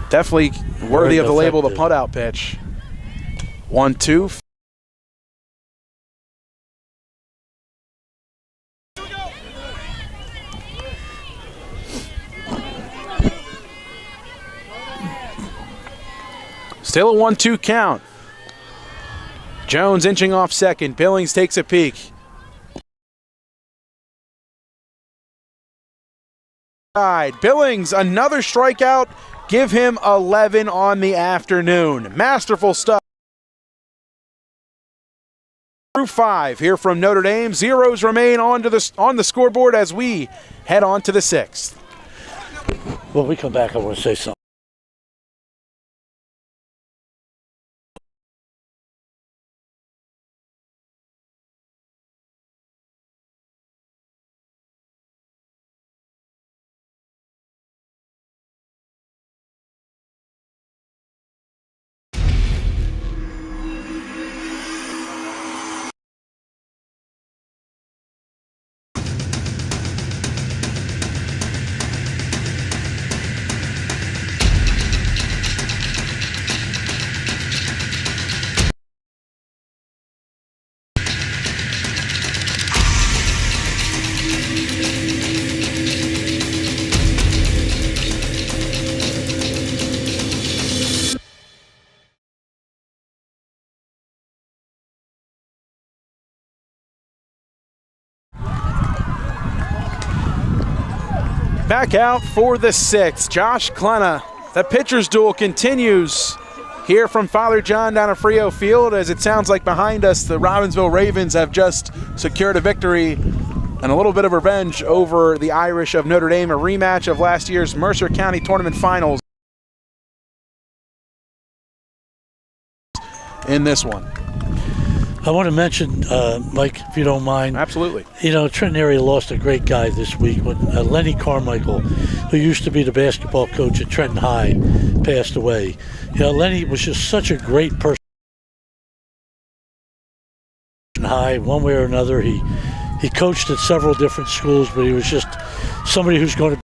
definitely worthy of the label the putt-out pitch. 1-2. Still a 1-2 count. Jones inching off second. Billings takes a peek. Billings, another strikeout. Give him 11 on the afternoon. Masterful stuff. Through 5 here from Notre Dame. Zeros remain on the scoreboard as we head on to the 6th. When we come back, I want to say something. Back out for the 6th. Josh Klena. The pitcher's duel continues here from Father John Donofrio Field, as it sounds like behind us the Robbinsville Ravens have just secured a victory and a little bit of revenge over the Irish of Notre Dame, a rematch of last year's Mercer County Tournament Finals in this one. I want to mention, Mike, if you don't mind. Absolutely. You know, Trenton area lost a great guy this week when Lenny Carmichael, who used to be the basketball coach at Trenton High, passed away. You know, Lenny was just such a great person. High, one way or another. He coached at several different schools, but he was just somebody who's going to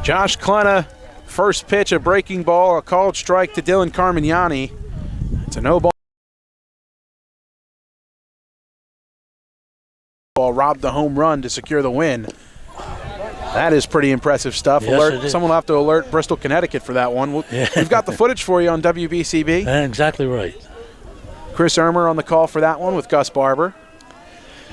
Josh Klena, first pitch, a breaking ball, a called strike to Dylan Carmignani. It's a no ball. Robbed the home run to secure the win. That is pretty impressive stuff. Yes, Someone will have to alert Bristol, Connecticut for that one. We've got the footage for you on WBCB. Exactly right. Chris Ermer on the call for that one with Gus Barber.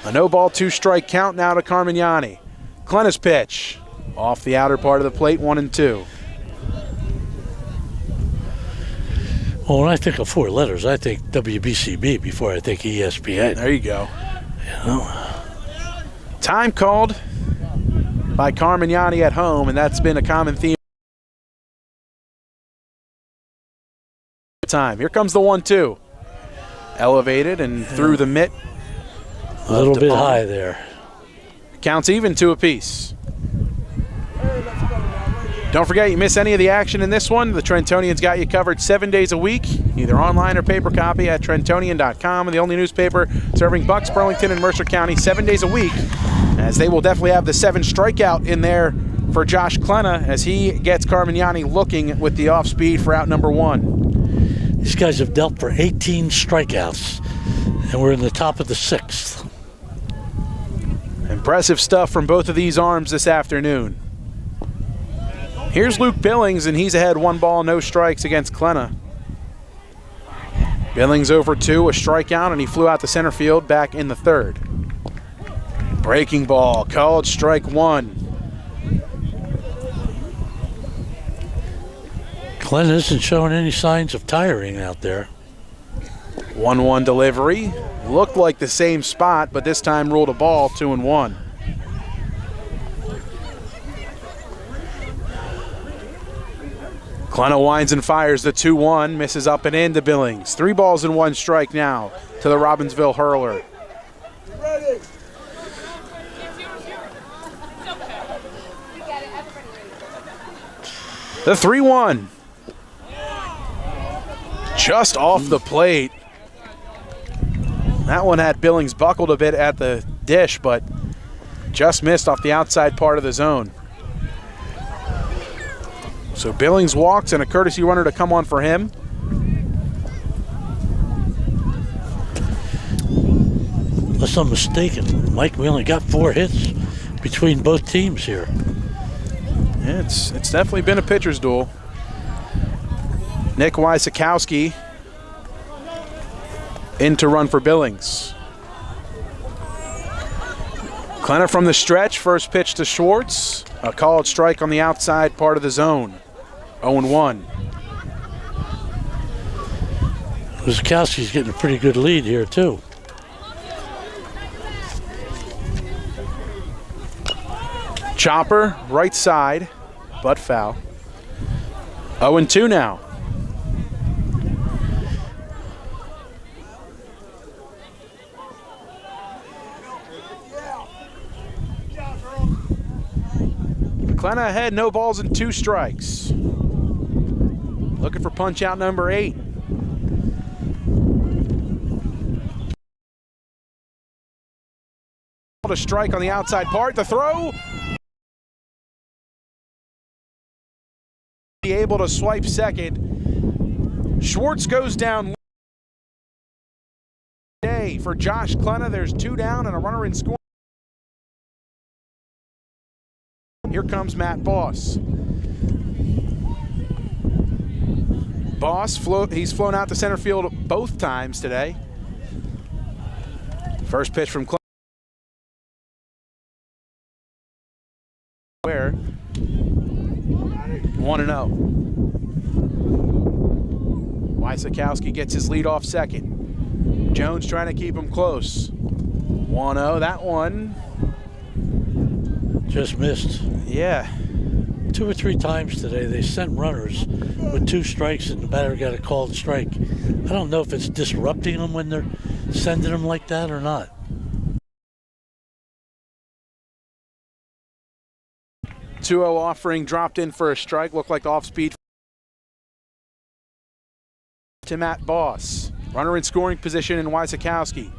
A no ball, 2-strike count now to Carmignani. Klena's pitch. Off the outer part of the plate, 1-2. Well, when I think of 4 letters, I think WBCB before I think ESPN. There you go. You know? Time called by Carmignani at home, and that's been a common theme. Time. Here comes the 1-2. Elevated and through the mitt. A little bit high there. Counts even, 2 apiece. Don't forget, you miss any of the action in this one, the Trentonians got you covered 7 days a week, either online or paper copy at Trentonian.com, and the only newspaper serving Bucks, Burlington, and Mercer County 7 days a week, as they will definitely have the 7 strikeout in there for Josh Klena as he gets Carmignani looking with the off speed for out number 1. These guys have dealt for 18 strikeouts, and we're in the top of the 6th. Impressive stuff from both of these arms this afternoon. Here's Luke Billings, and he's ahead 1 ball, no strikes against Klena. Billings over 2, a strikeout, and he flew out to center field back in the 3rd. Breaking ball, called strike 1. Klena isn't showing any signs of tiring out there. 1-1 delivery. Looked like the same spot, but this time ruled a ball, 2-1. Klena winds and fires the 2-1, misses up and in to Billings. 3 balls and 1 strike now to the Robbinsville hurler. The 3-1. Just off the plate. That one had Billings buckled a bit at the dish, but just missed off the outside part of the zone. So Billings walks and a courtesy runner to come on for him. Unless I'm mistaken, Mike, we only got 4 hits between both teams here. Yeah, it's definitely been a pitcher's duel. Nick Wysakowski in to run for Billings. Klena from the stretch, first pitch to Schwartz. A called strike on the outside part of the zone. 0-1. Wazakowski's getting a pretty good lead here, too. Chopper, right side, but foul. 0-2 now. McLenna ahead, no balls and 2 strikes. Looking for punch out number 8. A strike on the outside part. The throw. Be able to swipe second. Schwartz goes down. Day for Josh Klenna. There's 2 down and a runner in scoring. Here comes Matt Boss. He's flown out to center field both times today. First pitch from Klenna. Where 1-0. Wysakowski gets his lead off second. Jones trying to keep him close. 1-0. That one just missed. Yeah. 2 or 3 times today they sent runners with 2 strikes and the batter got a called strike. I don't know if it's disrupting them when they're sending them like that or not. 2-0 offering dropped in for a strike. Looked like off speed to Matt Boss. Runner in scoring position in Wysakowski.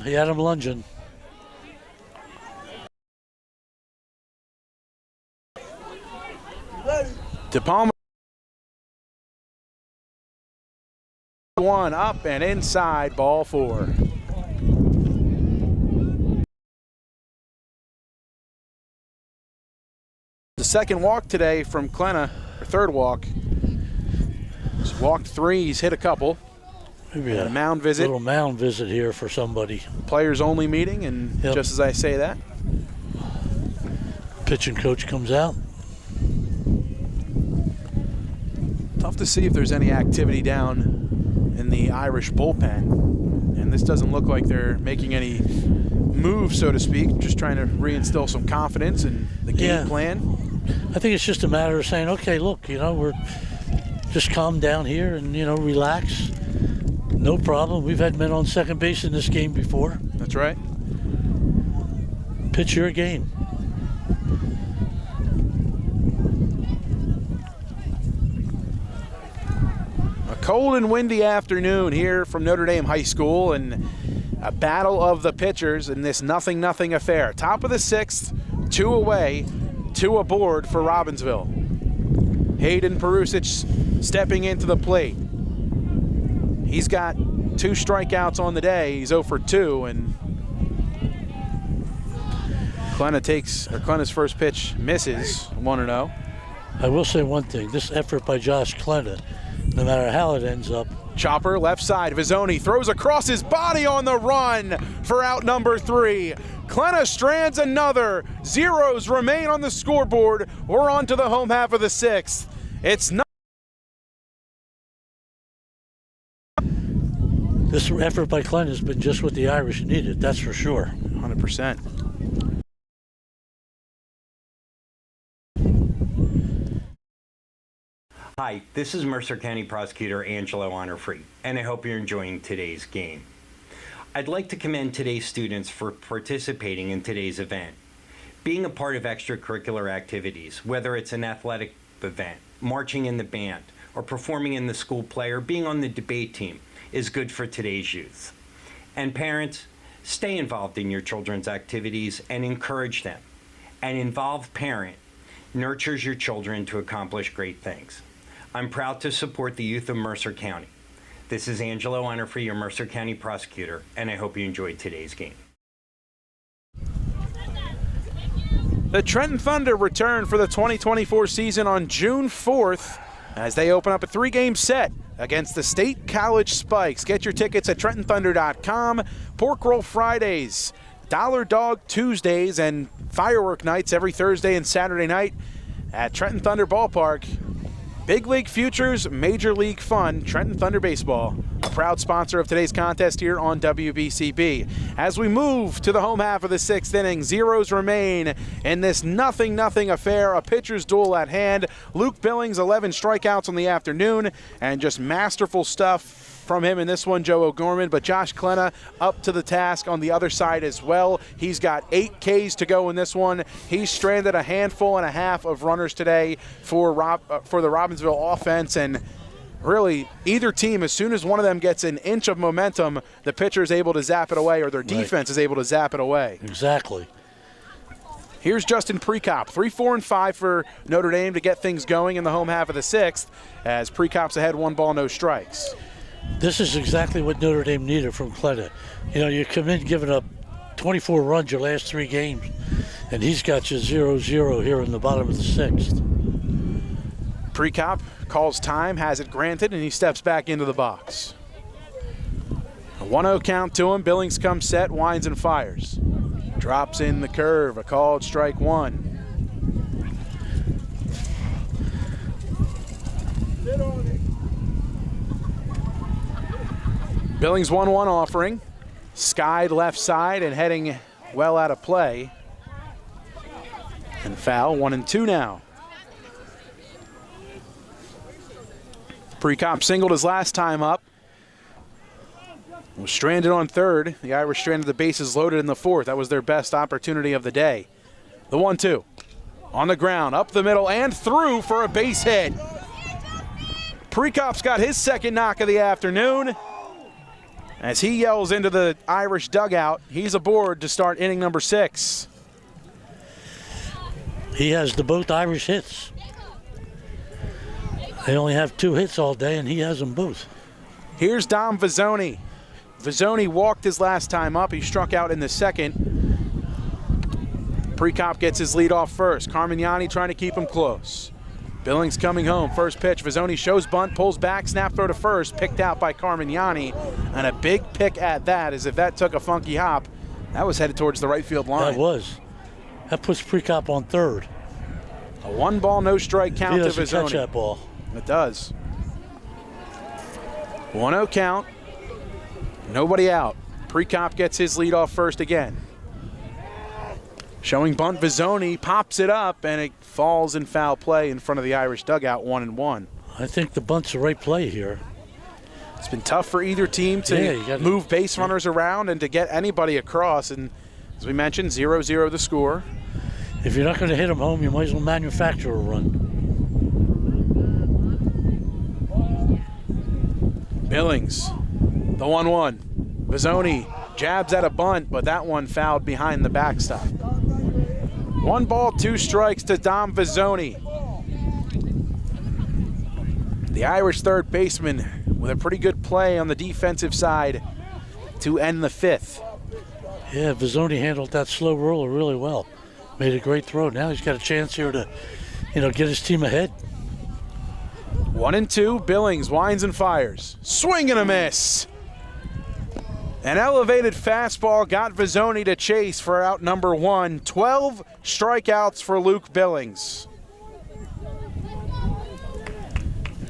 He had him lunging. DePalma. 1 up and inside, ball 4. The second walk today from Klenna, or third walk. He's walked 3, he's hit a couple. Maybe a mound visit. Little mound visit here for somebody. Players only meeting, and just as I say that, pitching coach comes out. Tough to see if there's any activity down in the Irish bullpen. And this doesn't look like they're making any moves, so to speak, just trying to reinstill some confidence in the game plan. I think it's just a matter of saying, okay, look, we're just calm down here and, relax. No problem. We've had men on second base in this game before. That's right. Pitch your game. A cold and windy afternoon here from Notre Dame High School, and a battle of the pitchers in this 0-0 affair. Top of the 6th, 2 away, 2 aboard for Robbinsville. Hayden Perusic stepping into the plate. He's got 2 strikeouts on the day. He's 0 for 2, and Klenna's first pitch misses. 1-0. I will say one thing. This effort by Josh Klenna, no matter how it ends up. Chopper left side. Vizzoni throws across his body on the run for out number 3. Klenna strands another. Zeros remain on the scoreboard. We're on to the home half of the 6th. It's not. This effort by Klenna has been just what the Irish needed, that's for sure. 100%. Hi, this is Mercer County Prosecutor Angelo Honorfree, and I hope you're enjoying today's game. I'd like to commend today's students for participating in today's event. Being a part of extracurricular activities, whether it's an athletic event, marching in the band, or performing in the school play, or being on the debate team, is good for today's youth. And parents, stay involved in your children's activities and encourage them. An involved parent nurtures your children to accomplish great things. I'm proud to support the youth of Mercer County. This is Angelo Honorfree, your Mercer County prosecutor, and I hope you enjoyed today's game. The Trenton Thunder return for the 2024 season on June 4th as they open up a 3-game set against the State College Spikes. Get your tickets at TrentonThunder.com. Pork Roll Fridays, Dollar Dog Tuesdays and firework nights every Thursday and Saturday night at Trenton Thunder Ballpark. Big League Futures, Major League Fun, Trenton Thunder Baseball, a proud sponsor of today's contest here on WBCB. As we move to the home half of the 6th inning, zeros remain in this 0-0 affair, a pitcher's duel at hand. Luke Billings, 11 strikeouts on the afternoon, and just masterful stuff from him in this one, Joe O'Gorman, but Josh Klena up to the task on the other side as well. He's got 8 Ks to go in this one. He's stranded a handful and a half of runners today for the Robbinsville offense, and really either team, as soon as one of them gets an inch of momentum, the pitcher is able to zap it away, or their defense is able to zap it away. Exactly. Here's Justin Prekop, 3, 4, and 5 for Notre Dame to get things going in the home half of the 6th, as Prekop's ahead, 1 ball, no strikes. This is exactly what Notre Dame needed from Klena. You know, you come in giving up 24 runs your last 3 games, and he's got you 0-0 here in the bottom of the 6th. Prekop calls time, has it granted, and he steps back into the box. A 1-0 count to him. Billings comes set, winds and fires. Drops in the curve, a called strike 1. Billings 1-1 offering, skied left side and heading well out of play. And foul, 1-2 now. Prekop singled his last time up. Was stranded on third. The Irish stranded the bases loaded in the 4th. That was their best opportunity of the day. The 1-2. On the ground, up the middle and through for a base hit. Prekop's got his second knock of the afternoon. As he yells into the Irish dugout, he's aboard to start inning number 6. He has both Irish hits. They only have 2 hits all day, and he has them both. Here's Dom Vizzoni. Vizzoni walked his last time up. He struck out in the 2nd. Prekop gets his lead off first. Carmignani trying to keep him close. Billings coming home. First pitch. Vizzoni shows bunt, pulls back, snap throw to first, picked out by Carmignani. And a big pick at that, as if that took a funky hop. That was headed towards the right field line. That was. That puts Prekop on third. A 1 ball, no strike count to He doesn't Vizzoni. catch that ball. It does. 1-0 count. Nobody out. Prekop gets his lead off first again. Showing bunt, Vizzoni pops it up, and it falls in foul play in front of the Irish dugout, 1-1. I think the bunt's the right play here. It's been tough for either team to move base runners around and to get anybody across. And as we mentioned, 0-0 the score. If you're not going to hit them home, you might as well manufacture a run. Billings, the 1-1. Vizzoni jabs at a bunt, but that one fouled behind the backstop. 1 ball, 2 strikes to Dom Vizzoni. The Irish third baseman with a pretty good play on the defensive side to end the 5th. Yeah, Vizzoni handled that slow roller really well. Made a great throw. Now he's got a chance here to, get his team ahead. 1-2, Billings winds and fires. Swing and a miss. An elevated fastball got Vizzoni to chase for out number 1. 12 strikeouts for Luke Billings.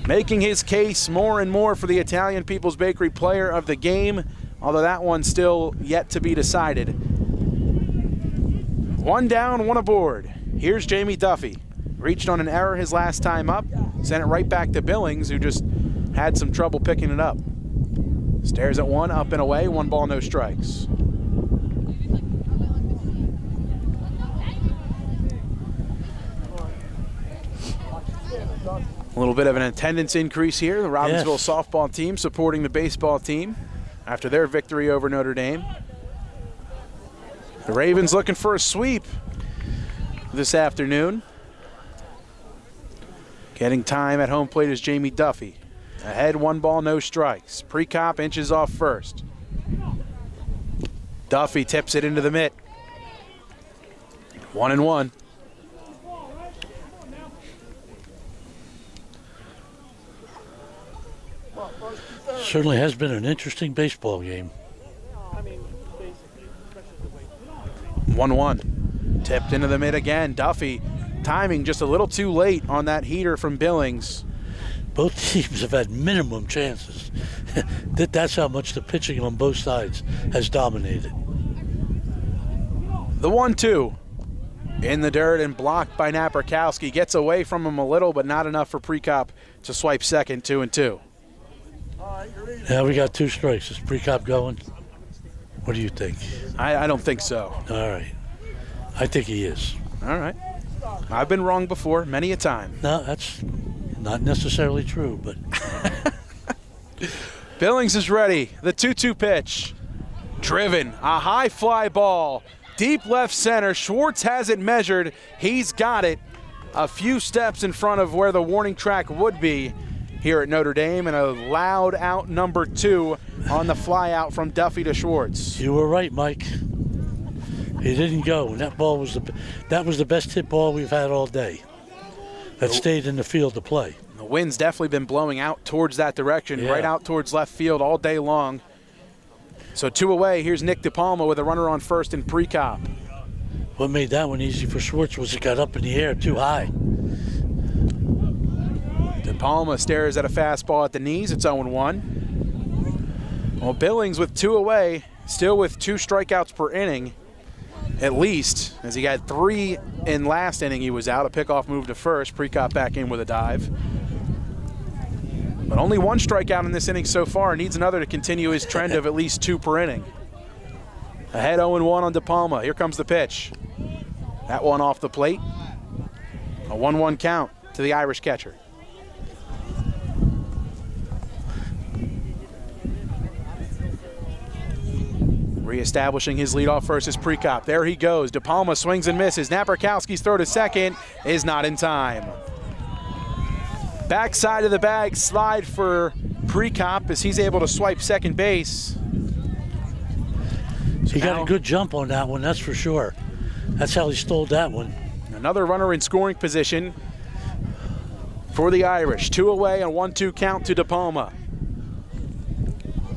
Making his case more and more for the Italian People's Bakery Player of the Game, although that one's still yet to be decided. 1 down, 1 aboard. Here's Jamie Duffy. Reached on an error his last time up, sent it right back to Billings, who just had some trouble picking it up. Stares at 1, up and away, 1 ball, no strikes. A little bit of an attendance increase here. The Robbinsville softball team supporting the baseball team after their victory over Notre Dame. The Ravens looking for a sweep this afternoon. Getting time at home plate is Jamie Duffy. Ahead, 1 ball, no strikes. Prekop inches off first. Duffy tips it into the mitt. 1-1. Certainly has been an interesting baseball game. 1-1. Tipped into the mid again. Duffy timing just a little too late on that heater from Billings. Both teams have had minimum chances. That's how much the pitching on both sides has dominated. The 1-2 in the dirt and blocked by Napierkowski. Gets away from him a little, but not enough for Prekop to swipe second. 2-2. Now we got 2 strikes. Is Prekop going? What do you think? I don't think so. All right. I think he is. All right. I've been wrong before, many a time. No, that's not necessarily true, but Billings is ready. The 2-2 pitch. Driven. A high fly ball. Deep left center. Schwartz has it measured. He's got it a few steps in front of where the warning track would be here at Notre Dame, and a loud out number 2 on the fly out from Duffy to Schwartz. you were right, Mike. He didn't go, and that was the best hit ball we've had all day. That stayed in the field to play. The wind's definitely been blowing out towards that direction, Yeah. right out towards left field all day long. So 2 away. Here's Nick DePalma with a runner on first and Prekop. What made that one easy for Schwartz was it got up in the air too high. DePalma stares at a fastball at the knees. It's 0-1. Well, Billings with 2 away, still with 2 strikeouts per inning, at least, as he got 3 in last inning. He was out. A pickoff move to first. Prekop back in with a dive. But only 1 strikeout in this inning so far. Needs another to continue his trend of at least 2 per inning. Ahead 0-1 on DePalma. Here comes the pitch. That one off the plate. A 1-1 count to the Irish catcher. Reestablishing his leadoff first is Prekop. There he goes. DePalma swings and misses. Napierkowski's throw to second is not in time. Backside of the bag slide for Prekop as he's able to swipe second base. He got a good jump on that one, that's for sure. That's how he stole that one. Another runner in scoring position for the Irish. 2 away and 1-2 count to DePalma.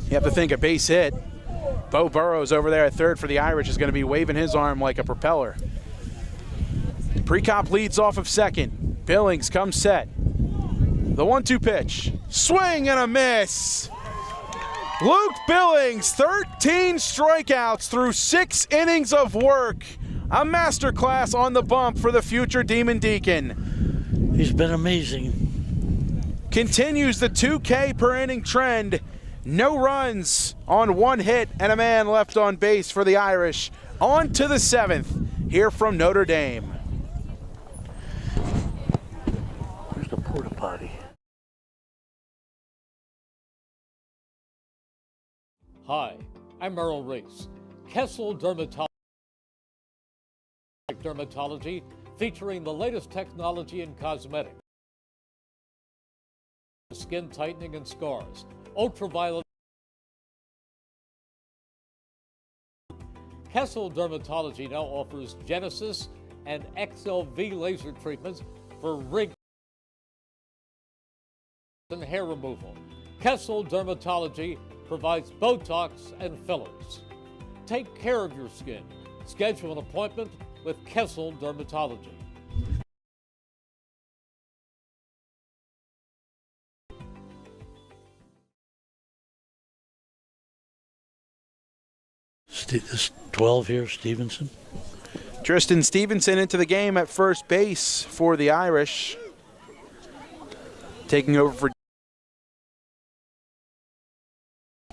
You have to think a base hit. Bo Burrows over there at third for the Irish is going to be waving his arm like a propeller. Prekop leads off of second. Billings comes set. The 1-2 pitch. Swing and a miss. Luke Billings, 13 strikeouts through 6 innings of work. A masterclass on the bump for the future Demon Deacon. He's been amazing. Continues the 2K per inning trend. No runs on 1 hit and a man left on base for the Irish. On to the 7th here from Notre Dame. Where's the porta potty? Hi, I'm Merrill Reese. Kessel Dermatology, featuring the latest technology in cosmetics, skin tightening and scars, ultraviolet. Kessel Dermatology now offers Genesis and XLV laser treatments for wrinkles and hair removal. Kessel Dermatology provides Botox and fillers. Take care of your skin. Schedule an appointment with Kessel Dermatology. This 12 here, Stevenson. Tristan Stevenson into the game at first base for the Irish. Taking over for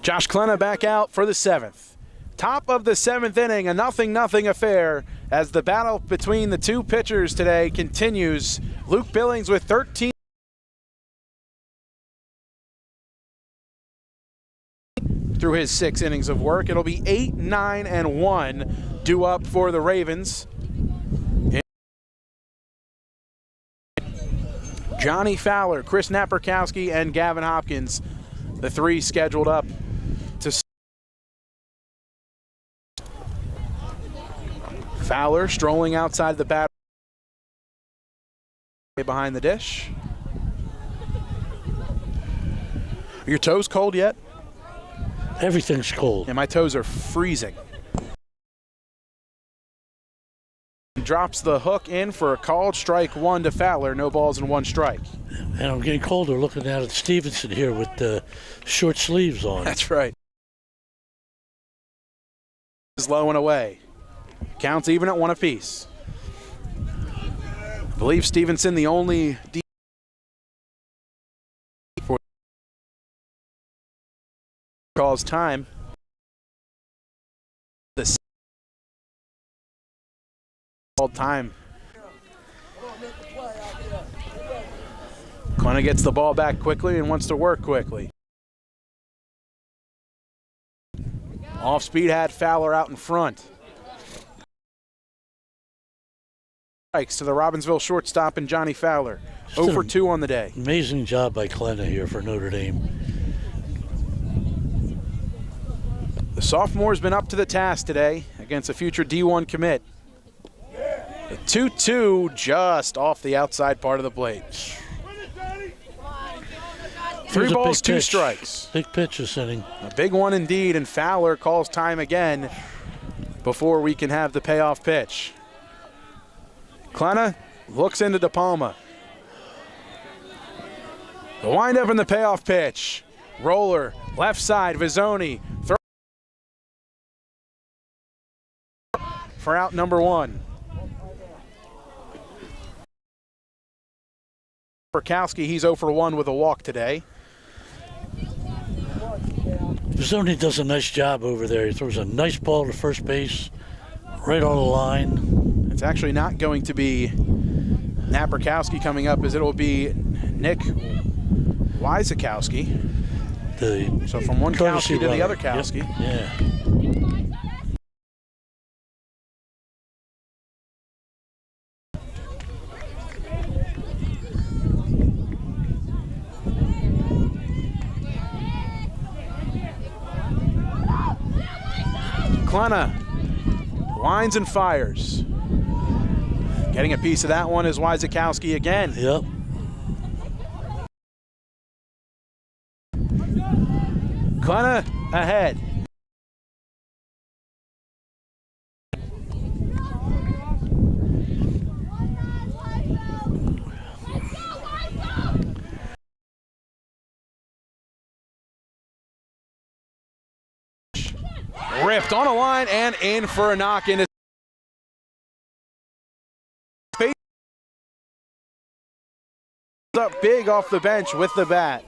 Josh Klena back out for the 7th. Top of the 7th inning, a 0-0 affair as the battle between the 2 pitchers today continues. Luke Billings with 13 through his 6 innings of work. It'll be 8, 9, and 1 due up for the Ravens. Johnny Fowler, Chris Napierkowski, and Gavin Hopkins, the 3 scheduled up to Fowler strolling outside the bat behind the dish. Are your toes cold yet? Everything's cold. Yeah, my toes are freezing. drops the hook in for a called strike one to Fowler. No balls and one strike. And I'm getting colder looking down at Stevenson here with the short sleeves on. That's right. Is low and away. Counts even at one apiece. I believe Stevenson the only for calls time. The called time. Clenna gets the ball back quickly and wants to work quickly. Off speed had Fowler out in front. Strikes to the Robbinsville shortstop and Johnny Fowler. 0 for 2 on the day. Amazing job by Clenna here for Notre Dame. The sophomore's been up to the task today against a future D1 commit. The 2-2 just off the outside part of the plate. 3 balls, 2 strikes. Big pitch this inning. A big one indeed, and Fowler calls time again before we can have the payoff pitch. Clenna looks into De Palma. The windup and the payoff pitch. Roller, left side, Vizzoni. Throw for out number 1. Burkowski, he's 0 for 1 with a walk today. Vizzoni does a nice job over there. He throws a nice ball to first base, right on the line. It's actually not going to be Nat Burkowski coming up, as it will be Nick Wyzakowski. So from one Kowski to the other Kowski. Yep. Yeah. Clenna winds and fires. Getting a piece of that one is Wyzakowski again. Yep. Clenna ahead. Ripped on a line and in for a knock into space. Up big off the bench with the bat.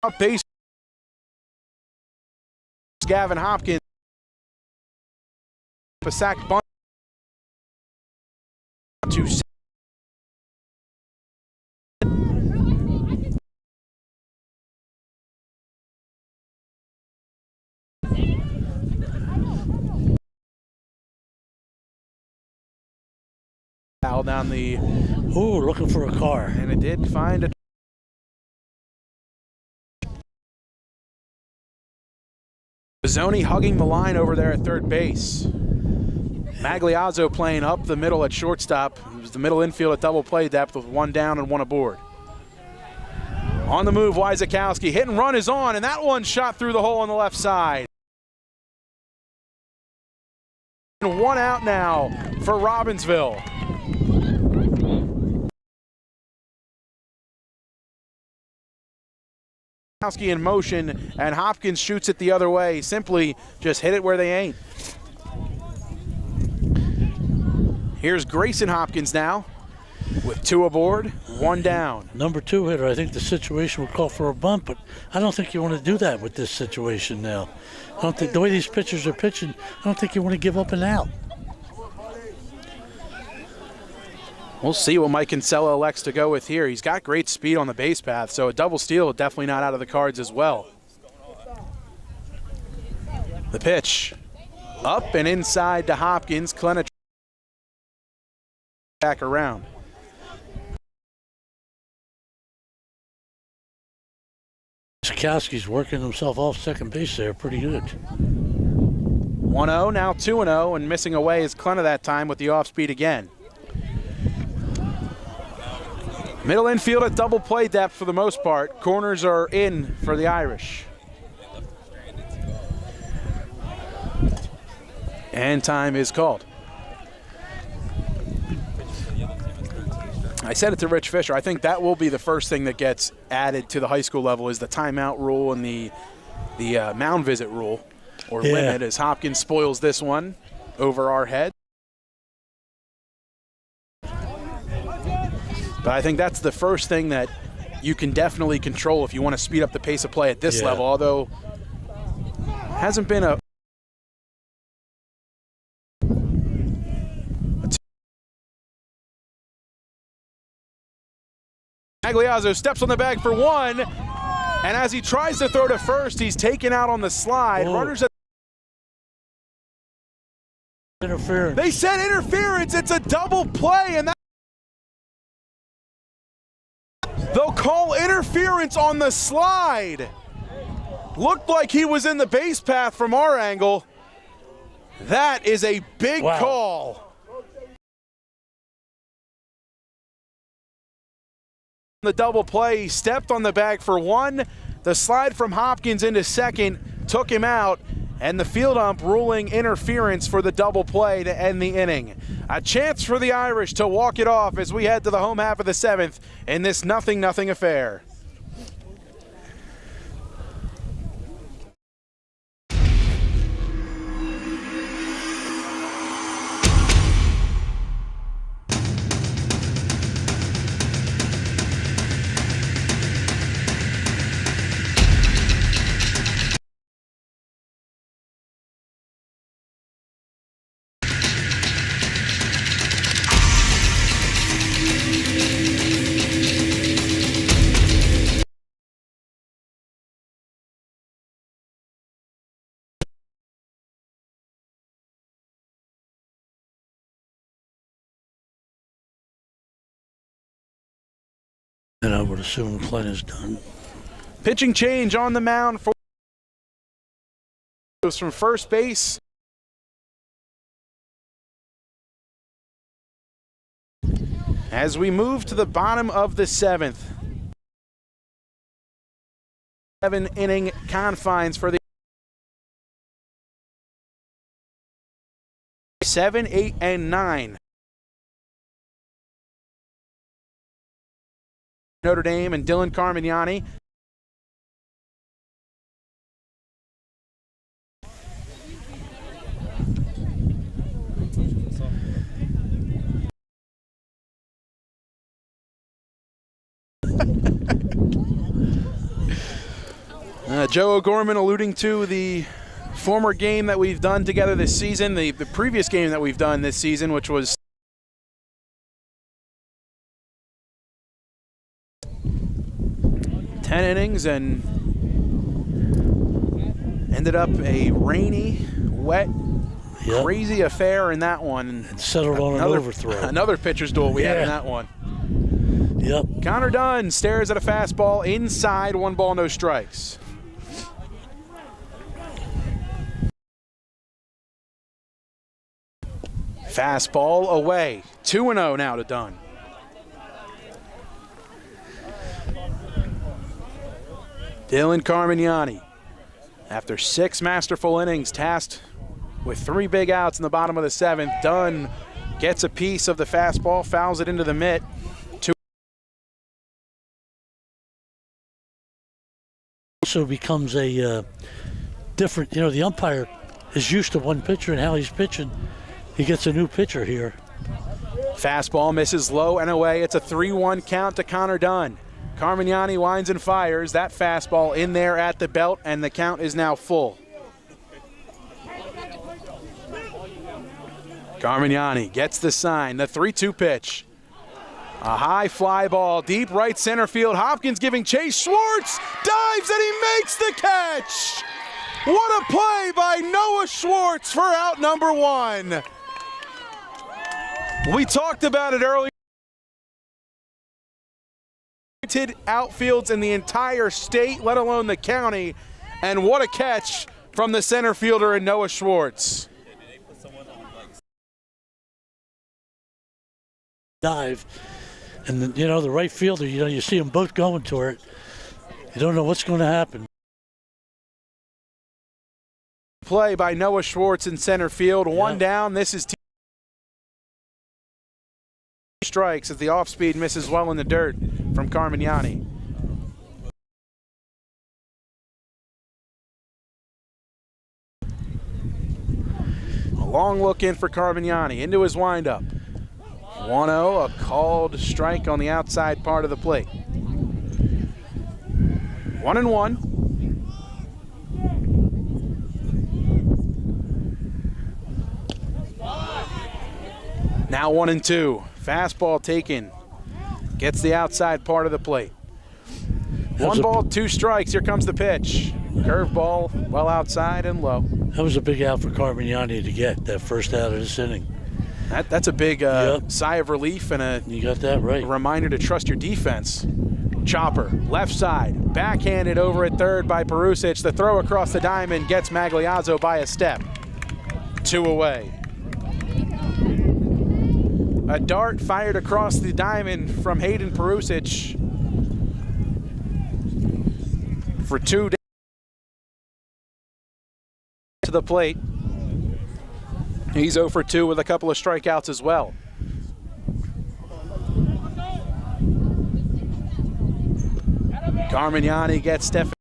Up base. Gavin Hopkins. A sack bunt to foul down the. Ooh, looking for a car. And it did find a. Vizzoni hugging the line over there at third base. Magliazzo playing up the middle at shortstop. It was the middle infield at double play depth with 1 down and 1 aboard. On the move, Wyzakowski. Hit and run is on, and that one shot through the hole on the left side. 1 out now for Robbinsville. In motion, and Hopkins shoots it the other way. Simply just hit it where they ain't. Here's Grayson Hopkins now with 2 aboard, 1 down. Number 2 hitter, I think the situation would call for a bunt, but I don't think you want to do that with this situation now. I don't think the way these pitchers are pitching, I don't think you want to give up and out. We'll see what Mike Kinsella elects to go with here. He's got great speed on the base path, so a double steal definitely not out of the cards as well. The pitch up and inside to Hopkins. Clenna back around. Sikowski's working himself off second base there pretty good. 1-0, now 2-0, and missing away is Clenna that time with the off speed again. Middle infield at double play depth for the most part. Corners are in for the Irish. And time is called. I said it to Rich Fisher. I think that will be the first thing that gets added to the high school level is the timeout rule and the mound visit rule or limit as Hopkins spoils this one over our head. But I think that's the first thing that you can definitely control if you want to speed up the pace of play at this level, although hasn't been a Agliazzo steps on the bag for one, and as he tries to throw to first, he's taken out on the slide. Whoa. Runners at Interference. They said interference. It's a double play, and they'll call interference on the slide. Looked like he was in the base path from our angle. That is a big call. The double play, he stepped on the bag for one. The slide from Hopkins into second took him out, and the field ump ruling interference for the double play to end the inning. A chance for the Irish to walk it off as we head to the home half of the seventh in this 0-0 affair. And I would assume Clint is done. Pitching change on the mound for goes from first base. As we move to the bottom of the seventh. 7-inning confines for the 7, 8, and 9. Notre Dame and Dylan Carmignani. Joe O'Gorman alluding to the former game that we've done together this season, the previous game that we've done this season, which was 10 innings and ended up a rainy, wet, crazy affair in that one. And settled on an overthrow. Another pitcher's duel we had in that one. Yep. Connor Dunn stares at a fastball inside, 1 ball, no strikes. Fastball away, 2-0 now to Dunn. Dylan Carmignani, after 6 masterful innings, tasked with 3 big outs in the bottom of the 7th. Dunn gets a piece of the fastball, fouls it into the mitt. Also becomes a different, the umpire is used to one pitcher and how he's pitching. He gets a new pitcher here. Fastball misses low and away. It's a 3-1 count to Connor Dunn. Carmignani winds and fires. That fastball in there at the belt, and the count is now full. Carmignani gets the sign, the 3-2 pitch. A high fly ball, deep right center field. Hopkins giving chase. Schwartz dives and he makes the catch. What a play by Noah Schwartz for out number 1. We talked about it earlier. Outfields in the entire state, let alone the county, and what a catch from the center fielder in Noah Schwartz. Dive, and the right fielder, you see them both going to it. You don't know what's going to happen. play by Noah Schwartz in center field. One down. This is strikes as the off-speed misses well in the dirt from Carmignani. A long look in for Carmignani into his windup. 1-0, a called strike on the outside part of the plate. 1-1. Now 1-2. Fastball taken. Gets the outside part of the plate. 1 ball, 2 strikes. Here comes the pitch. Curveball, well outside and low. That was a big out for Carmignani to get that first out of this inning. That's a big sigh of relief and you got that right. A reminder to trust your defense. Chopper, left side, backhanded over at third by Perusic. The throw across the diamond gets Magliazzo by a step. 2 away. A dart fired across the diamond from Hayden Perusic for 2 to the plate. He's 0 for 2 with a couple of strikeouts as well. Carmignani gets Stephan.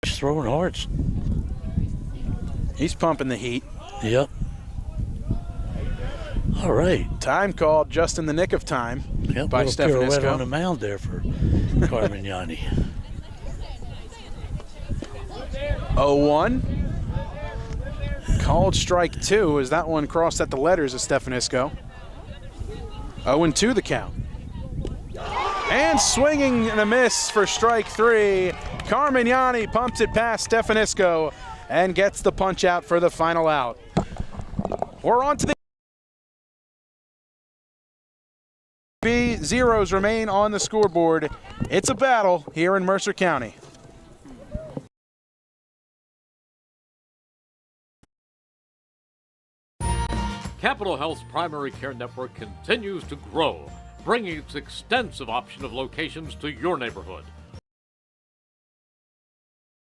He's throwing hard. He's pumping the heat. Yep. All right. Time called just in the nick of time by Stefanisco. On the mound there for Carmignani. 0-1. Called strike 2 as that one crossed at the letters of Stefanisco. 0-2 the count. And swinging and a miss for strike 3. Carmignani pumps it past Stefanisco and gets the punch out for the final out. We're on to the zeros remain on the scoreboard. It's a battle here in Mercer County. Capital Health's primary care network continues to grow, bringing its extensive option of locations to your neighborhood.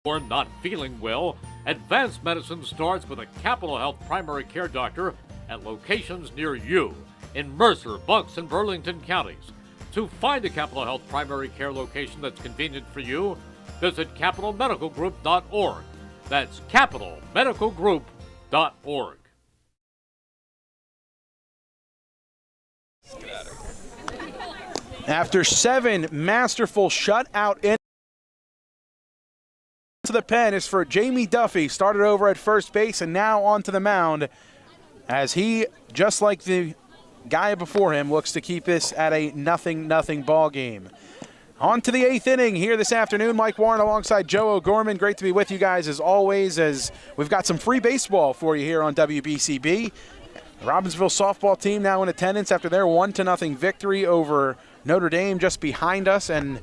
Or not feeling well, advanced medicine starts with a Capital Health primary care doctor at locations near you in Mercer, Bucks, and Burlington counties. To find a Capital Health primary care location that's convenient for you, visit capitalmedicalgroup.org. That's capitalmedicalgroup.org. After 7 masterful shutout innings, to the pen is for Jamie Duffy. Started over at first base and now onto the mound as he, just like the guy before him, looks to keep this at a 0-0 ball game. On to the 8th inning here this afternoon. Mike Warren alongside Joe O'Gorman. Great to be with you guys as always, as we've got some free baseball for you here on WBCB. The Robbinsville softball team now in attendance after their 1-0 victory over Notre Dame just behind us, and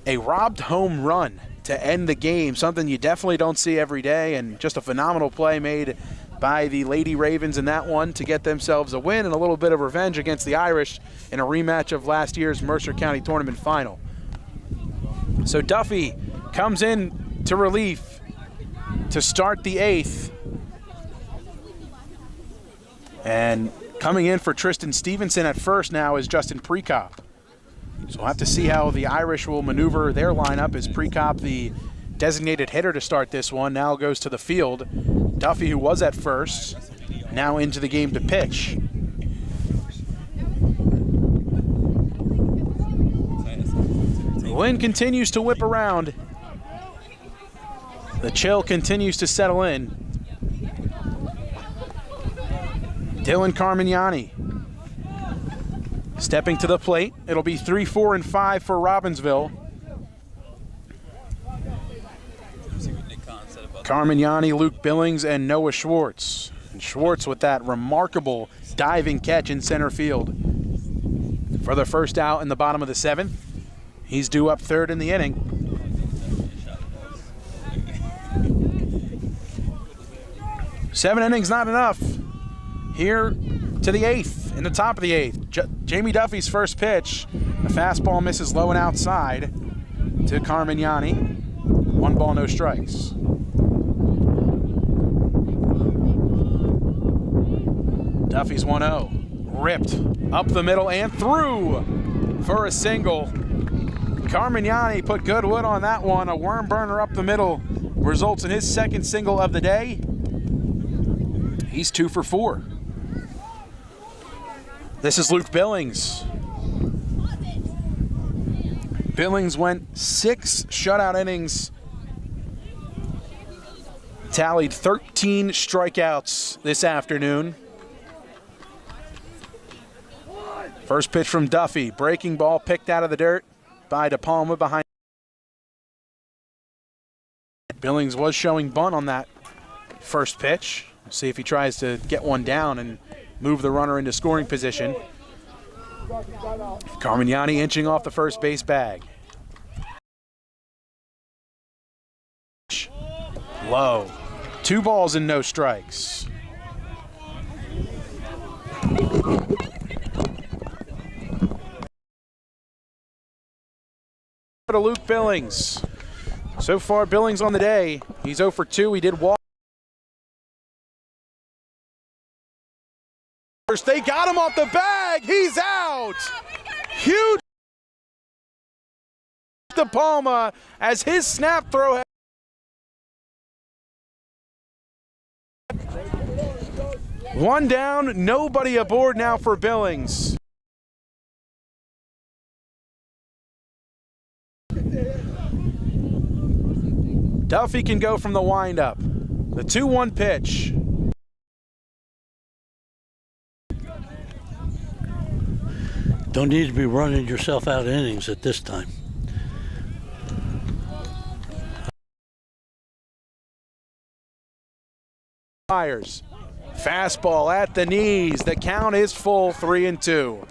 a robbed home run to end the game, something you definitely don't see every day, and just a phenomenal play made by the Lady Ravens in that one to get themselves a win and a little bit of revenge against the Irish in a rematch of last year's Mercer County Tournament final. So Duffy comes in to relief to start the 8th. And coming in for Tristan Stevenson at first now is Justin Prekop. So we'll have to see how the Irish will maneuver their lineup as Prekop, the designated hitter to start this one, now goes to the field. Duffy, who was at first, now into the game to pitch. The wind continues to whip around. The chill continues to settle in. Dylan Carmignani stepping to the plate. It'll be 3, 4, and 5 for Robbinsville. Carmignani, Luke Billings, and Noah Schwartz. And Schwartz with that remarkable diving catch in center field for the first out in the bottom of the 7th. He's due up 3rd in the inning. Seven innings not enough. Here to the 8th, in the top of the 8th. Jamie Duffy's first pitch. The fastball misses low and outside to Carmignani. 1 ball, no strikes. Duffy's 1-0. Ripped up the middle and through for a single. Carmignani put good wood on that one. A worm burner up the middle results in his second single of the day. He's 2 for 4. This is Luke Billings. Billings went 6 shutout innings, tallied 13 strikeouts this afternoon. First pitch from Duffy, breaking ball picked out of the dirt by De Palma behind. Billings was showing bunt on that first pitch. We'll see if he tries to get one down and move the runner into scoring position. Carmignani inching off the first base bag. Low. 2 balls and no strikes. To Luke Billings. So far, Billings on the day. He's 0 for 2. He did walk. They got him off the bag. He's out. Huge. De Palma as his snap throw. One down, nobody aboard now for Billings. Duffy can go from the windup. The 2-1 pitch. Don't need to be running yourself out of innings at this time. Fires. Fastball at the knees. The count is full, 3-2.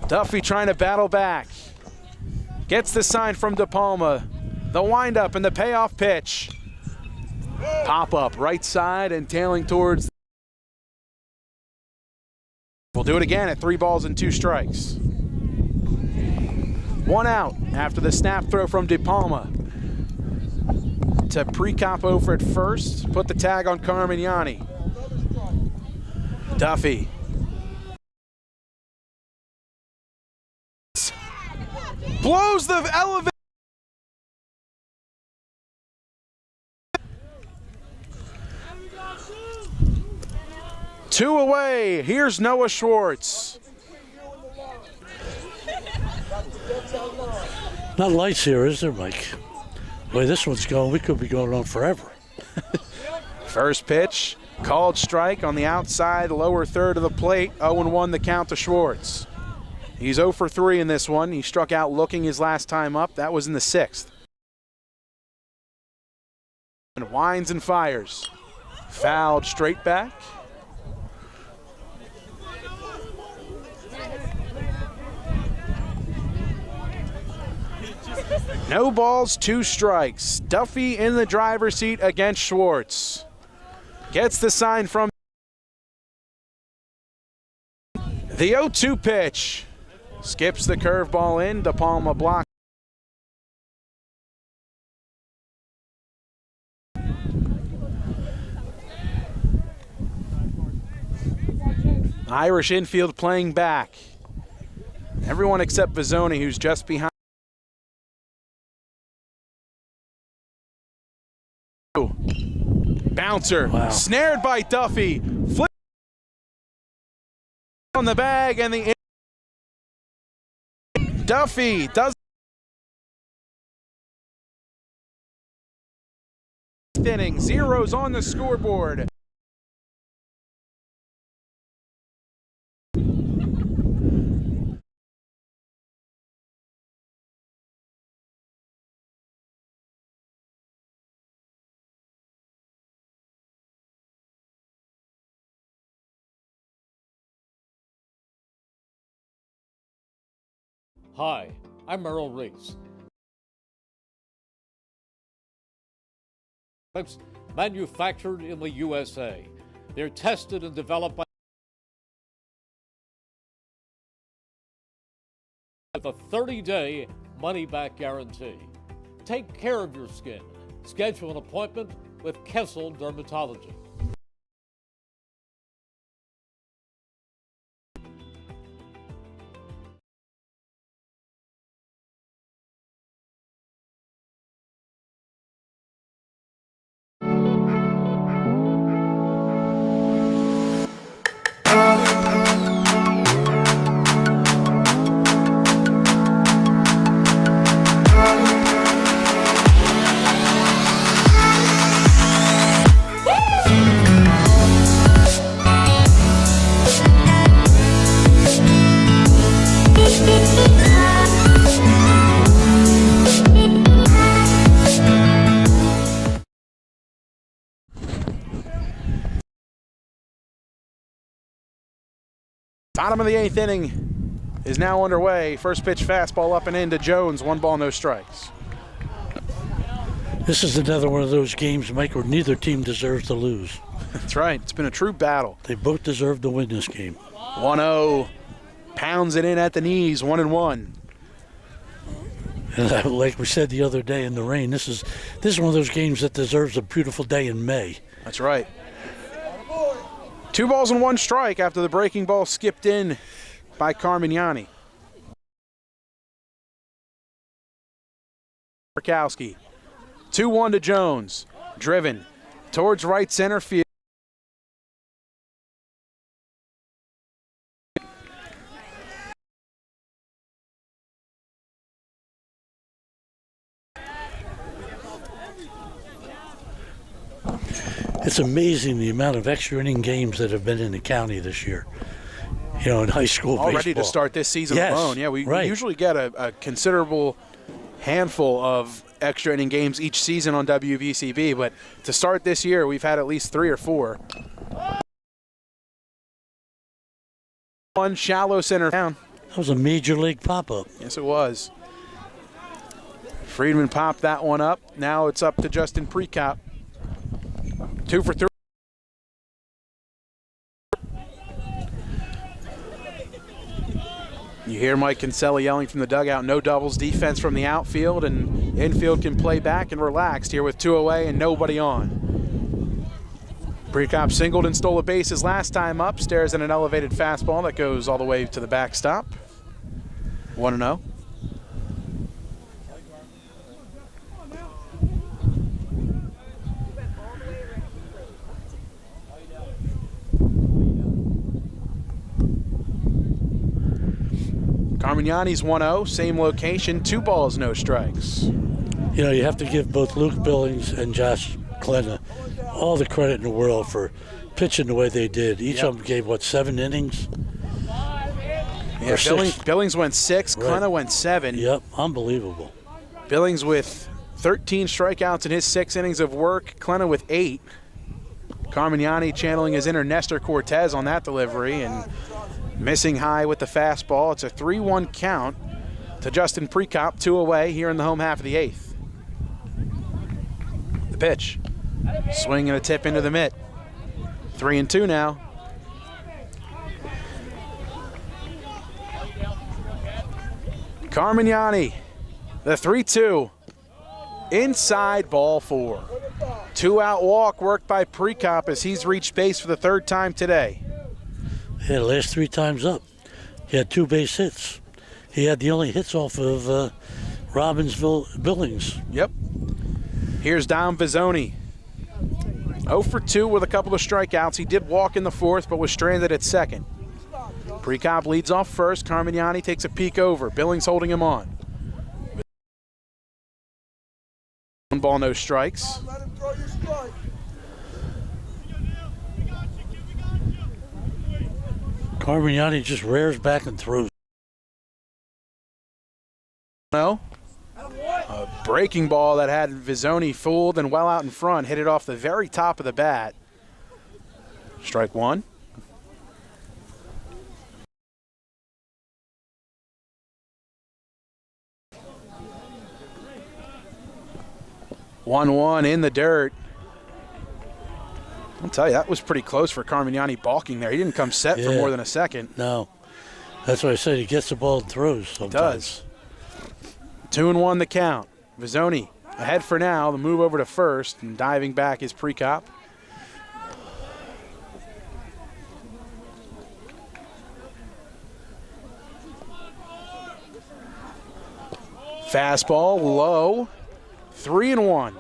Duffy trying to battle back. Gets the sign from De Palma. The windup and the payoff pitch. Pop up right side and tailing towards. We'll do it again at 3 balls and 2 strikes. 1 out after the snap throw from De Palma. To Precop over at first. Put the tag on Carmignani. Duffy. Blows the elevator. Two away. Here's Noah Schwartz. Not lights here, is there, Mike? The way this one's going, we could be going on forever. First pitch, called strike on the outside lower third of the plate. 0-1 the count to Schwartz. He's 0 for 3 in this one. He struck out looking his last time up. That was in the 6th. And winds and fires. Fouled straight back. No balls, 2 strikes. Duffy in the driver's seat against Schwartz. Gets the sign from the 0-2 pitch. Skips the curveball in. De Palma block. Irish infield playing back. Everyone except Vizzoni, who's just behind. Bouncer, wow. Snared by Duffy. Flip on the bag and the Duffy does inning. Zeros on the scoreboard. Hi, I'm Merrill Reese. Manufactured in the USA. They're tested and developed by a 30-day money-back guarantee. Take care of your skin. Schedule an appointment with Kessel Dermatology. Bottom of the 8th inning is now underway. First pitch fastball up and into Jones. 1 ball, no strikes. This is another one of those games, Mike, where neither team deserves to lose. That's right. It's been a true battle. They both deserve to win this game. 1-0. Pounds it in at the knees. 1-1. And like we said the other day in the rain, this is one of those games that deserves a beautiful day in May. That's right. 2 balls and 1 strike after the breaking ball skipped in by Carmignani. Murkowski. 2-1 to Jones. Driven towards right center field. It's amazing the amount of extra inning games that have been in the county this year. You know, in high school all baseball. ready to start this season Yes, alone. Yeah, we right. usually get a considerable handful of extra inning games each season on WVCB, but to start this year, we've had at least 3 or 4. 1 shallow center down. That was a major league pop-up. Yes, it was. Friedman popped that one up. Now it's up to Justin Precop. 2 for 3. You hear Mike Kinsella yelling from the dugout, no doubles defense from the outfield, and infield can play back and relaxed here with 2 away and nobody on. Precop singled and stole a base his last time up, stares at an elevated fastball that goes all the way to the backstop. 1-0. Carmignani's 1-0, same location, 2 balls, no strikes. You know, you have to give both Luke Billings and Josh Klena all the credit in the world for pitching the way they did. Each of them gave, 7 innings? Yeah, Billings went 6, Right. Klena went 7. Yep, unbelievable. Billings with 13 strikeouts in his 6 innings of work, Klena with 8. Carmignani channeling his inner Nestor Cortez on that delivery and missing high with the fastball. It's a 3-1 count to Justin Precop, 2 away here in the home half of the 8th. The pitch. Swing and a tip into the mitt. 3-2 now. Carmignani, the 3-2. Inside, ball 4. 2-out walk worked by Precop as he's reached base for the 3rd time today. Yeah, the last 3 times up, he had 2 base hits. He had the only hits off of Robbinsville Billings. Yep. Here's Dom Vizzoni. 0 for 2 with a couple of strikeouts. He did walk in the 4th, but was stranded at 2nd. Precop leads off first. Carmignani takes a peek over. Billings holding him on. 1 ball, no strikes. Carmignani just rears back and throws. No. A breaking ball that had Vizzoni fooled and well out in front. Hit it off the very top of the bat. Strike 1. One in the dirt. I'll tell you, that was pretty close for Carmignani balking there. He didn't come set for more than a second. No. That's why I said he gets the ball and throws sometimes. He does. 2-1 the count. Vizzoni ahead for now. The move over to first, and diving back is Prekop. Fastball low. 3-1.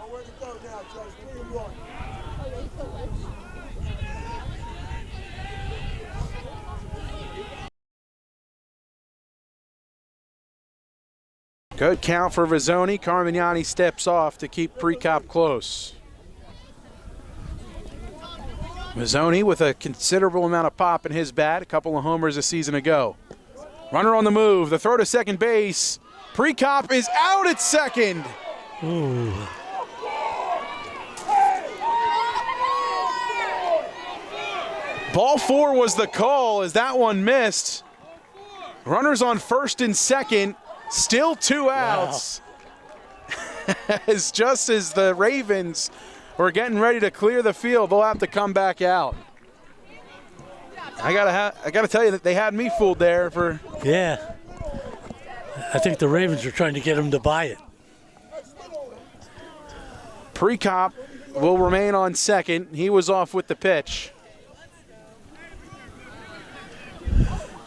Good count for Vizzoni. Carmignani steps off to keep Prekop close. Vizzoni with a considerable amount of pop in his bat, a couple of homers a season ago. Runner on the move, the throw to second base. Prekop is out at second. Ooh. Ball 4 was the call as that one missed. Runners on first and second. Still 2 outs. Wow. Just as the Ravens were getting ready to clear the field, they'll have to come back out. I gotta tell you that they had me fooled there for. Yeah. I think the Ravens are trying to get him to buy it. Prekop will remain on second. He was off with the pitch.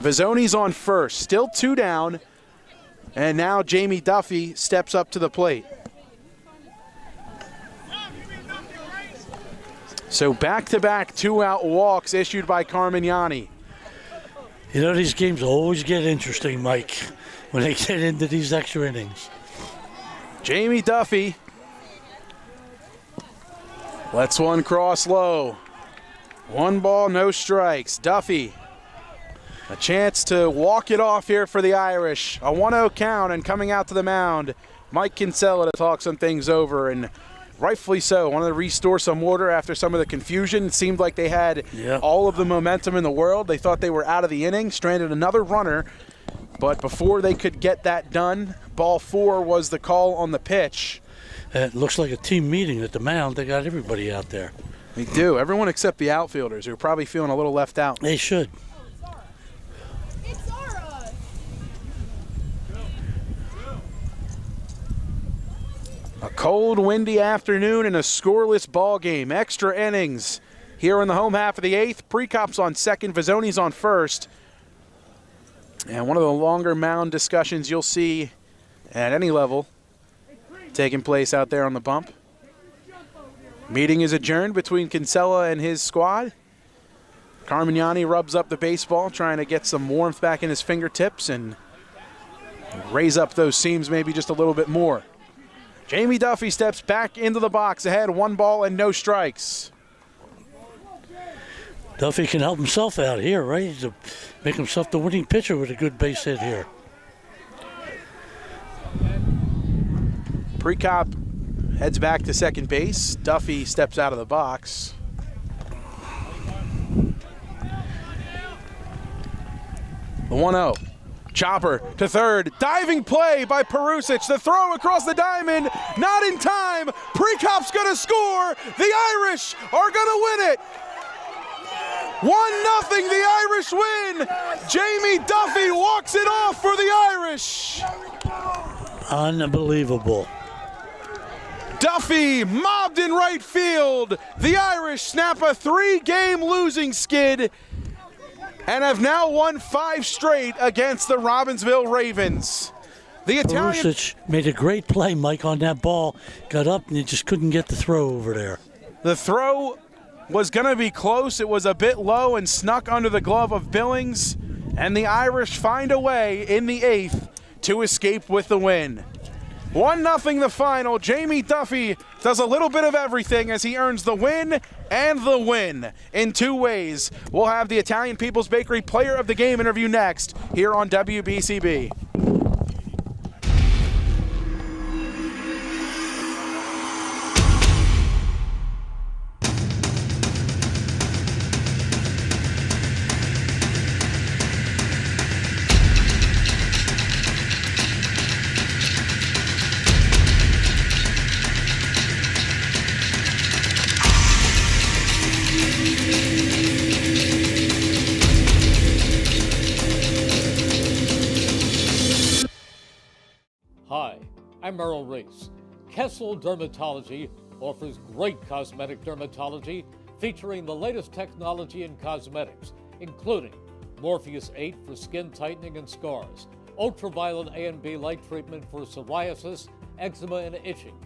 Vizzoni's on first. Still 2 down. And now Jamie Duffy steps up to the plate. So back-to-back 2-out walks issued by Carmignani. You know, these games always get interesting, Mike, when they get into these extra innings. Jamie Duffy lets one cross low. 1 ball, no strikes. Duffy, a chance to walk it off here for the Irish. A 1-0 count, and coming out to the mound, Mike Kinsella to talk some things over, and rightfully so. Wanted to restore some order after some of the confusion. It seemed like they had all of the momentum in the world. They thought they were out of the inning, stranded another runner, but before they could get that done, ball 4 was the call on the pitch. It looks like a team meeting at the mound. They got everybody out there. They do. Everyone except the outfielders, who are probably feeling a little left out. They should. A cold, windy afternoon and a scoreless ball game. Extra innings here in the home half of the 8th. Prekop's on second, Vizzoni's on first. And one of the longer mound discussions you'll see at any level taking place out there on the bump. Meeting is adjourned between Kinsella and his squad. Carmignani rubs up the baseball, trying to get some warmth back in his fingertips and raise up those seams maybe just a little bit more. Jamie Duffy steps back into the box ahead, 1 ball and no strikes. Duffy can help himself out here, right? To make himself the winning pitcher with a good base hit here. Prekop heads back to second base. Duffy steps out of the box. The 1-0. Chopper to third. Diving play by Perusic. The throw across the diamond. Not in time. Prekop's going to score. The Irish are going to win it. 1-0. The Irish win. Jamie Duffy walks it off for the Irish. Unbelievable. Duffy mobbed in right field. The Irish snap a 3-game losing skid and have now won 5 straight against the Robbinsville Ravens. The Italian Perusic made a great play, Mike, on that ball. Got up and he just couldn't get the throw over there. The throw was going to be close. It was a bit low and snuck under the glove of Billings, and the Irish find a way in the 8th to escape with the win. 1-0 the final. Jamie Duffy does a little bit of everything as he earns the win and the win in 2 ways. We'll have the Italian People's Bakery Player of the Game interview next here on WBCB. Merrill Reese. Kessel Dermatology offers great cosmetic dermatology featuring the latest technology in cosmetics, including Morpheus 8 for skin tightening and scars, ultraviolet A and B light treatment for psoriasis, eczema, and itching.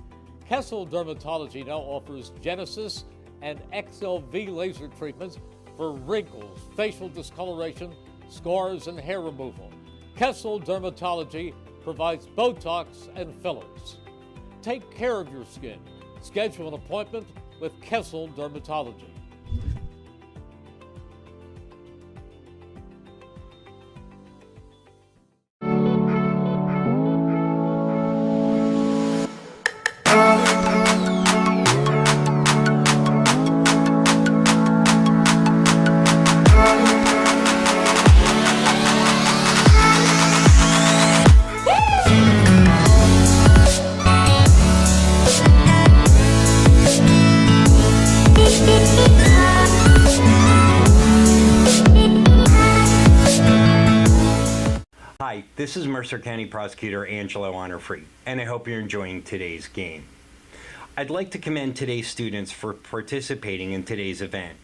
Kessel Dermatology now offers Genesis and XLV laser treatments for wrinkles, facial discoloration, scars, and hair removal. Kessel Dermatology provides Botox and fillers. Take care of your skin. Schedule an appointment with Kessel Dermatology. Hi, this is Mercer County Prosecutor Angelo Honor-Free, and I hope you're enjoying today's game. I'd like to commend today's students for participating in today's event.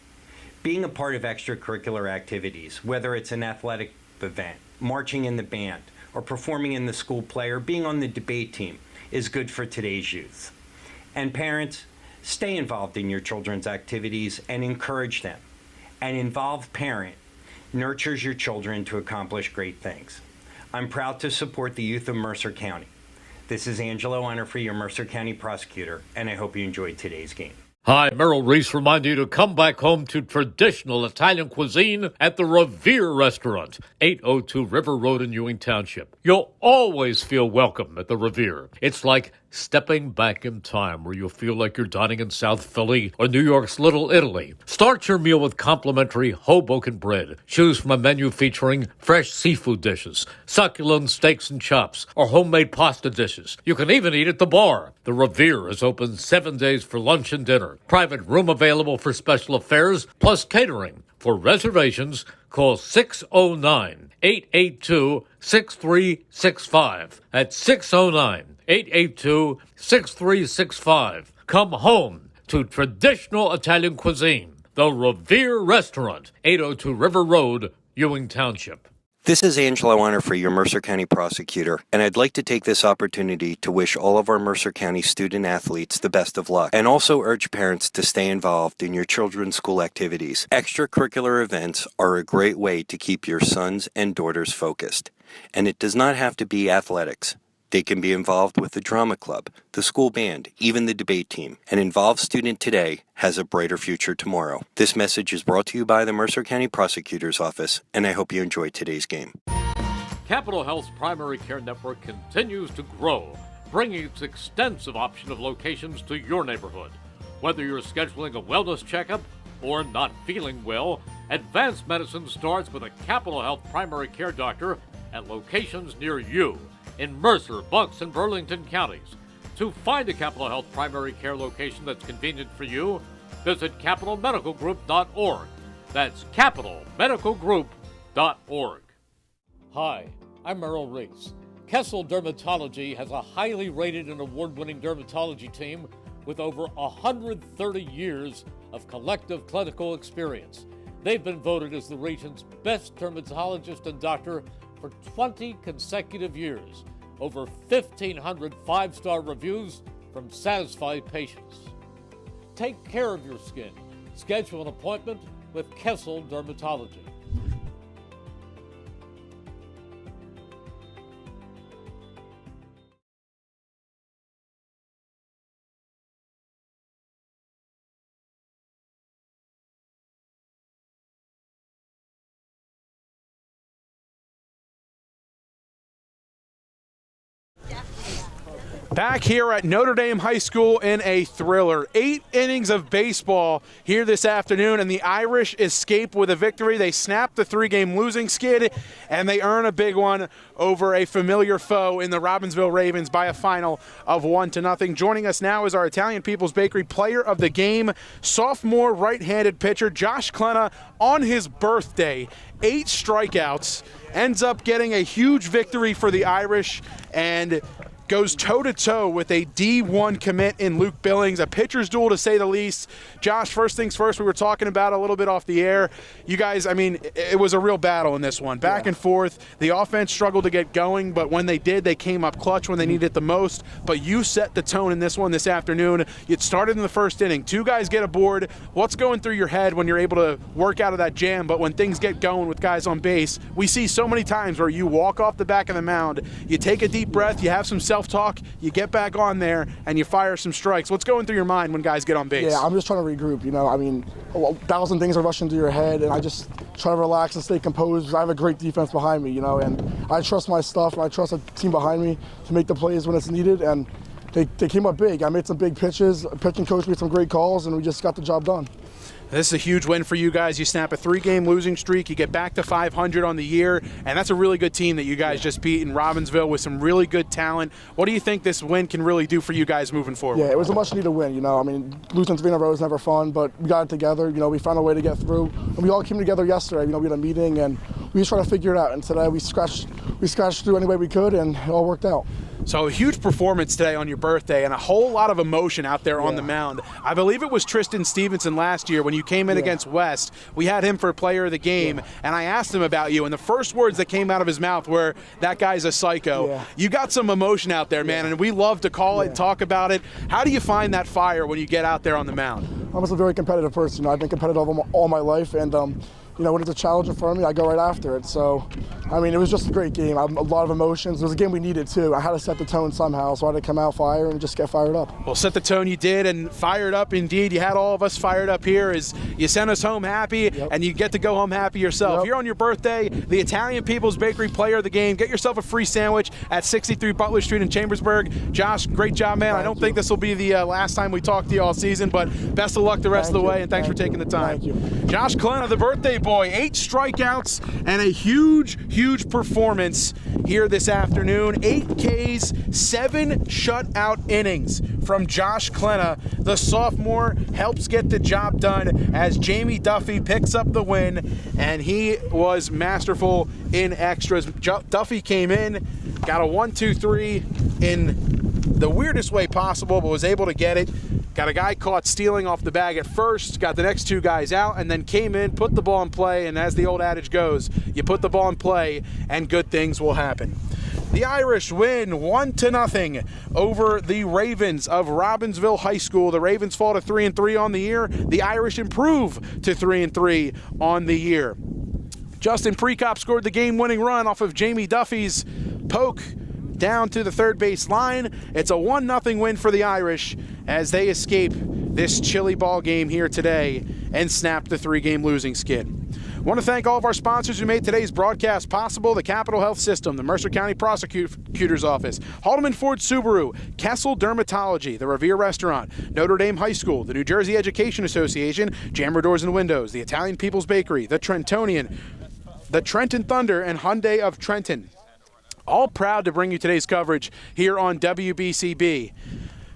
Being a part of extracurricular activities, whether it's an athletic event, marching in the band, or performing in the school play, or being on the debate team, is good for today's youth. And parents, stay involved in your children's activities and encourage them. An involved parent nurtures your children to accomplish great things. I'm proud to support the youth of Mercer County. This is Angelo Honor-Free, your Mercer County Prosecutor, and I hope you enjoyed today's game. Hi, Merrill Reese reminding you to come back home to traditional Italian cuisine at the Revere Restaurant, 802 River Road in Ewing Township. You'll always feel welcome at the Revere. It's like stepping back in time where you'll feel like you're dining in South Philly or New York's Little Italy. Start your meal with complimentary Hoboken bread. Choose from a menu featuring fresh seafood dishes, succulent steaks and chops, or homemade pasta dishes. You can even eat at the bar. The Revere is open 7 days for lunch and dinner. Private room available for special affairs, plus catering. For reservations, call 609-882-6365. That's 609-882-6365. Come home to traditional Italian cuisine. The Revere Restaurant, 802 River Road, Ewing Township. This is Angelo Honor-Free, your Mercer County Prosecutor, and I'd like to take this opportunity to wish all of our Mercer County student athletes the best of luck, and also urge parents to stay involved in your children's school activities. Extracurricular events are a great way to keep your sons and daughters focused, and it does not have to be athletics. They can be involved with the drama club, the school band, even the debate team. An involved student today has a brighter future tomorrow. This message is brought to you by the Mercer County Prosecutor's Office, and I hope you enjoyed today's game. Capital Health's primary care network continues to grow, bringing its extensive option of locations to your neighborhood. Whether you're scheduling a wellness checkup or not feeling well, advanced medicine starts with a Capital Health primary care doctor at locations near you in Mercer, Bucks, and Burlington counties. To find a Capital Health primary care location that's convenient for you, visit capitalmedicalgroup.org. That's capitalmedicalgroup.org. Hi, I'm Merrill Reese. Kessel Dermatology has a highly rated and award-winning dermatology team with over 130 years of collective clinical experience. They've been voted as the region's best dermatologist and doctor for 20 consecutive years. Over 1,500 five-star reviews from satisfied patients. Take care of your skin. Schedule an appointment with Kessel Dermatology. Back here at Notre Dame High School in a thriller. 8 innings of baseball here this afternoon, and the Irish escape with a victory. They snap the 3-game losing skid, and they earn a big one over a familiar foe in the Robbinsville Ravens by a final of 1-0. Joining us now is our Italian People's Bakery player of the game, sophomore right-handed pitcher Josh Klena on his birthday. 8 strikeouts, ends up getting a huge victory for the Irish, and goes toe-to-toe with a D1 commit in Luke Billings, a pitcher's duel to say the least. Josh, first things first, we were talking about a little bit off the air. You guys, I mean, it was a real battle in this one. Back and forth. The offense struggled to get going, but when they did, they came up clutch when they needed it the most. But you set the tone in this one this afternoon. It started in the first inning. 2 guys get aboard. What's going through your head when you're able to work out of that jam, but when things get going with guys on base? We see so many times where you walk off the back of the mound, you take a deep breath, you have some self-talk, you get back on there, and you fire some strikes. What's going through your mind when guys get on base? Yeah, I'm just trying to regroup, you know. I mean, 1,000 things are rushing through your head, and I just try to relax and stay composed. I have a great defense behind me, you know, and I trust my stuff, and I trust the team behind me to make the plays when it's needed, and they came up big. I made some big pitches, pitching coach made some great calls, and we just got the job done. This is a huge win for you guys. You snap a 3-game losing streak. You get back to 500 on the year, and that's a really good team that you guys just beat in Robbinsville with some really good talent. What do you think this win can really do for you guys moving forward? Yeah, it was a much-needed win. You know, I mean, losing 3 in a row is never fun, but we got it together. You know, we found a way to get through, and we all came together yesterday. You know, we had a meeting, and we just tried to figure it out. And today we scratched through any way we could, and it all worked out. So a huge performance today on your birthday and a whole lot of emotion out there on the mound. I believe it was Tristan Stevenson last year when you came in against West. We had him for player of the game, and I asked him about you, and the first words that came out of his mouth were, "That guy's a psycho." Yeah. You got some emotion out there, man, and we love to call it and talk about it. How do you find that fire when you get out there on the mound? I'm just a very competitive person. You know, I've been competitive all my life, and you know, when it's a challenge in front of me, I go right after it. So, I mean, it was just a great game. A lot of emotions. It was a game we needed, too. I had to set the tone somehow, so I had to come out fire and just get fired up. Well, set the tone you did, and fired up indeed. You had all of us fired up here as you sent us home happy, and you get to go home happy yourself. You're on your birthday, the Italian People's Bakery player of the game. Get yourself a free sandwich at 63 Butler Street in Chambersburg. Josh, great job, man. I don't think this will be the last time we talk to you all season, but best of luck the rest of the way, and thanks for taking the time. Thank you. Josh Klena, the birthday boy, 8 strikeouts and a huge performance here this afternoon. 8 Ks, 7 shutout innings from Josh Klena. The sophomore helps get the job done as Jamie Duffy picks up the win, and he was masterful in extras. Duffy came in, got a 1-2-3 in the weirdest way possible, but was able to get it. Got a guy caught stealing off the bag at first, got the next 2 guys out, and then came in, put the ball in play, and as the old adage goes, you put the ball in play, and good things will happen. The Irish win 1-0 over the Ravens of Robbinsville High School. The Ravens fall to 3-3 on the year. The Irish improve to 3-3 on the year. Justin Prekop scored the game-winning run off of Jamie Duffy's poke down to the third base line. It's a 1-0 win for the Irish as they escape this chilly ball game here today and snap the 3-game losing skid. I want to thank all of our sponsors who made today's broadcast possible: the Capital Health System, the Mercer County Prosecutor's Office, Haldeman Ford Subaru, Kessel Dermatology, the Revere Restaurant, Notre Dame High School, the New Jersey Education Association, Jammer Doors and Windows, the Italian People's Bakery, the Trentonian, the Trenton Thunder, and Hyundai of Trenton. All proud to bring you today's coverage here on WBCB.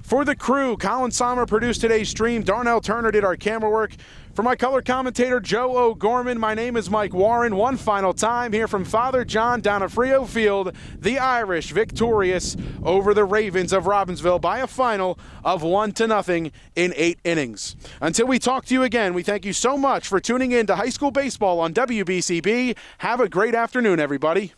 For the crew, Colin Sommer produced today's stream. Darnell Turner did our camera work. For my color commentator, Joe O'Gorman, my name is Mike Warren. One final time here from Father John Donofrio Field. The Irish victorious over the Ravens of Robbinsville by a final of 1-0 in 8 innings. Until we talk to you again, we thank you so much for tuning in to high school baseball on WBCB. Have a great afternoon, everybody.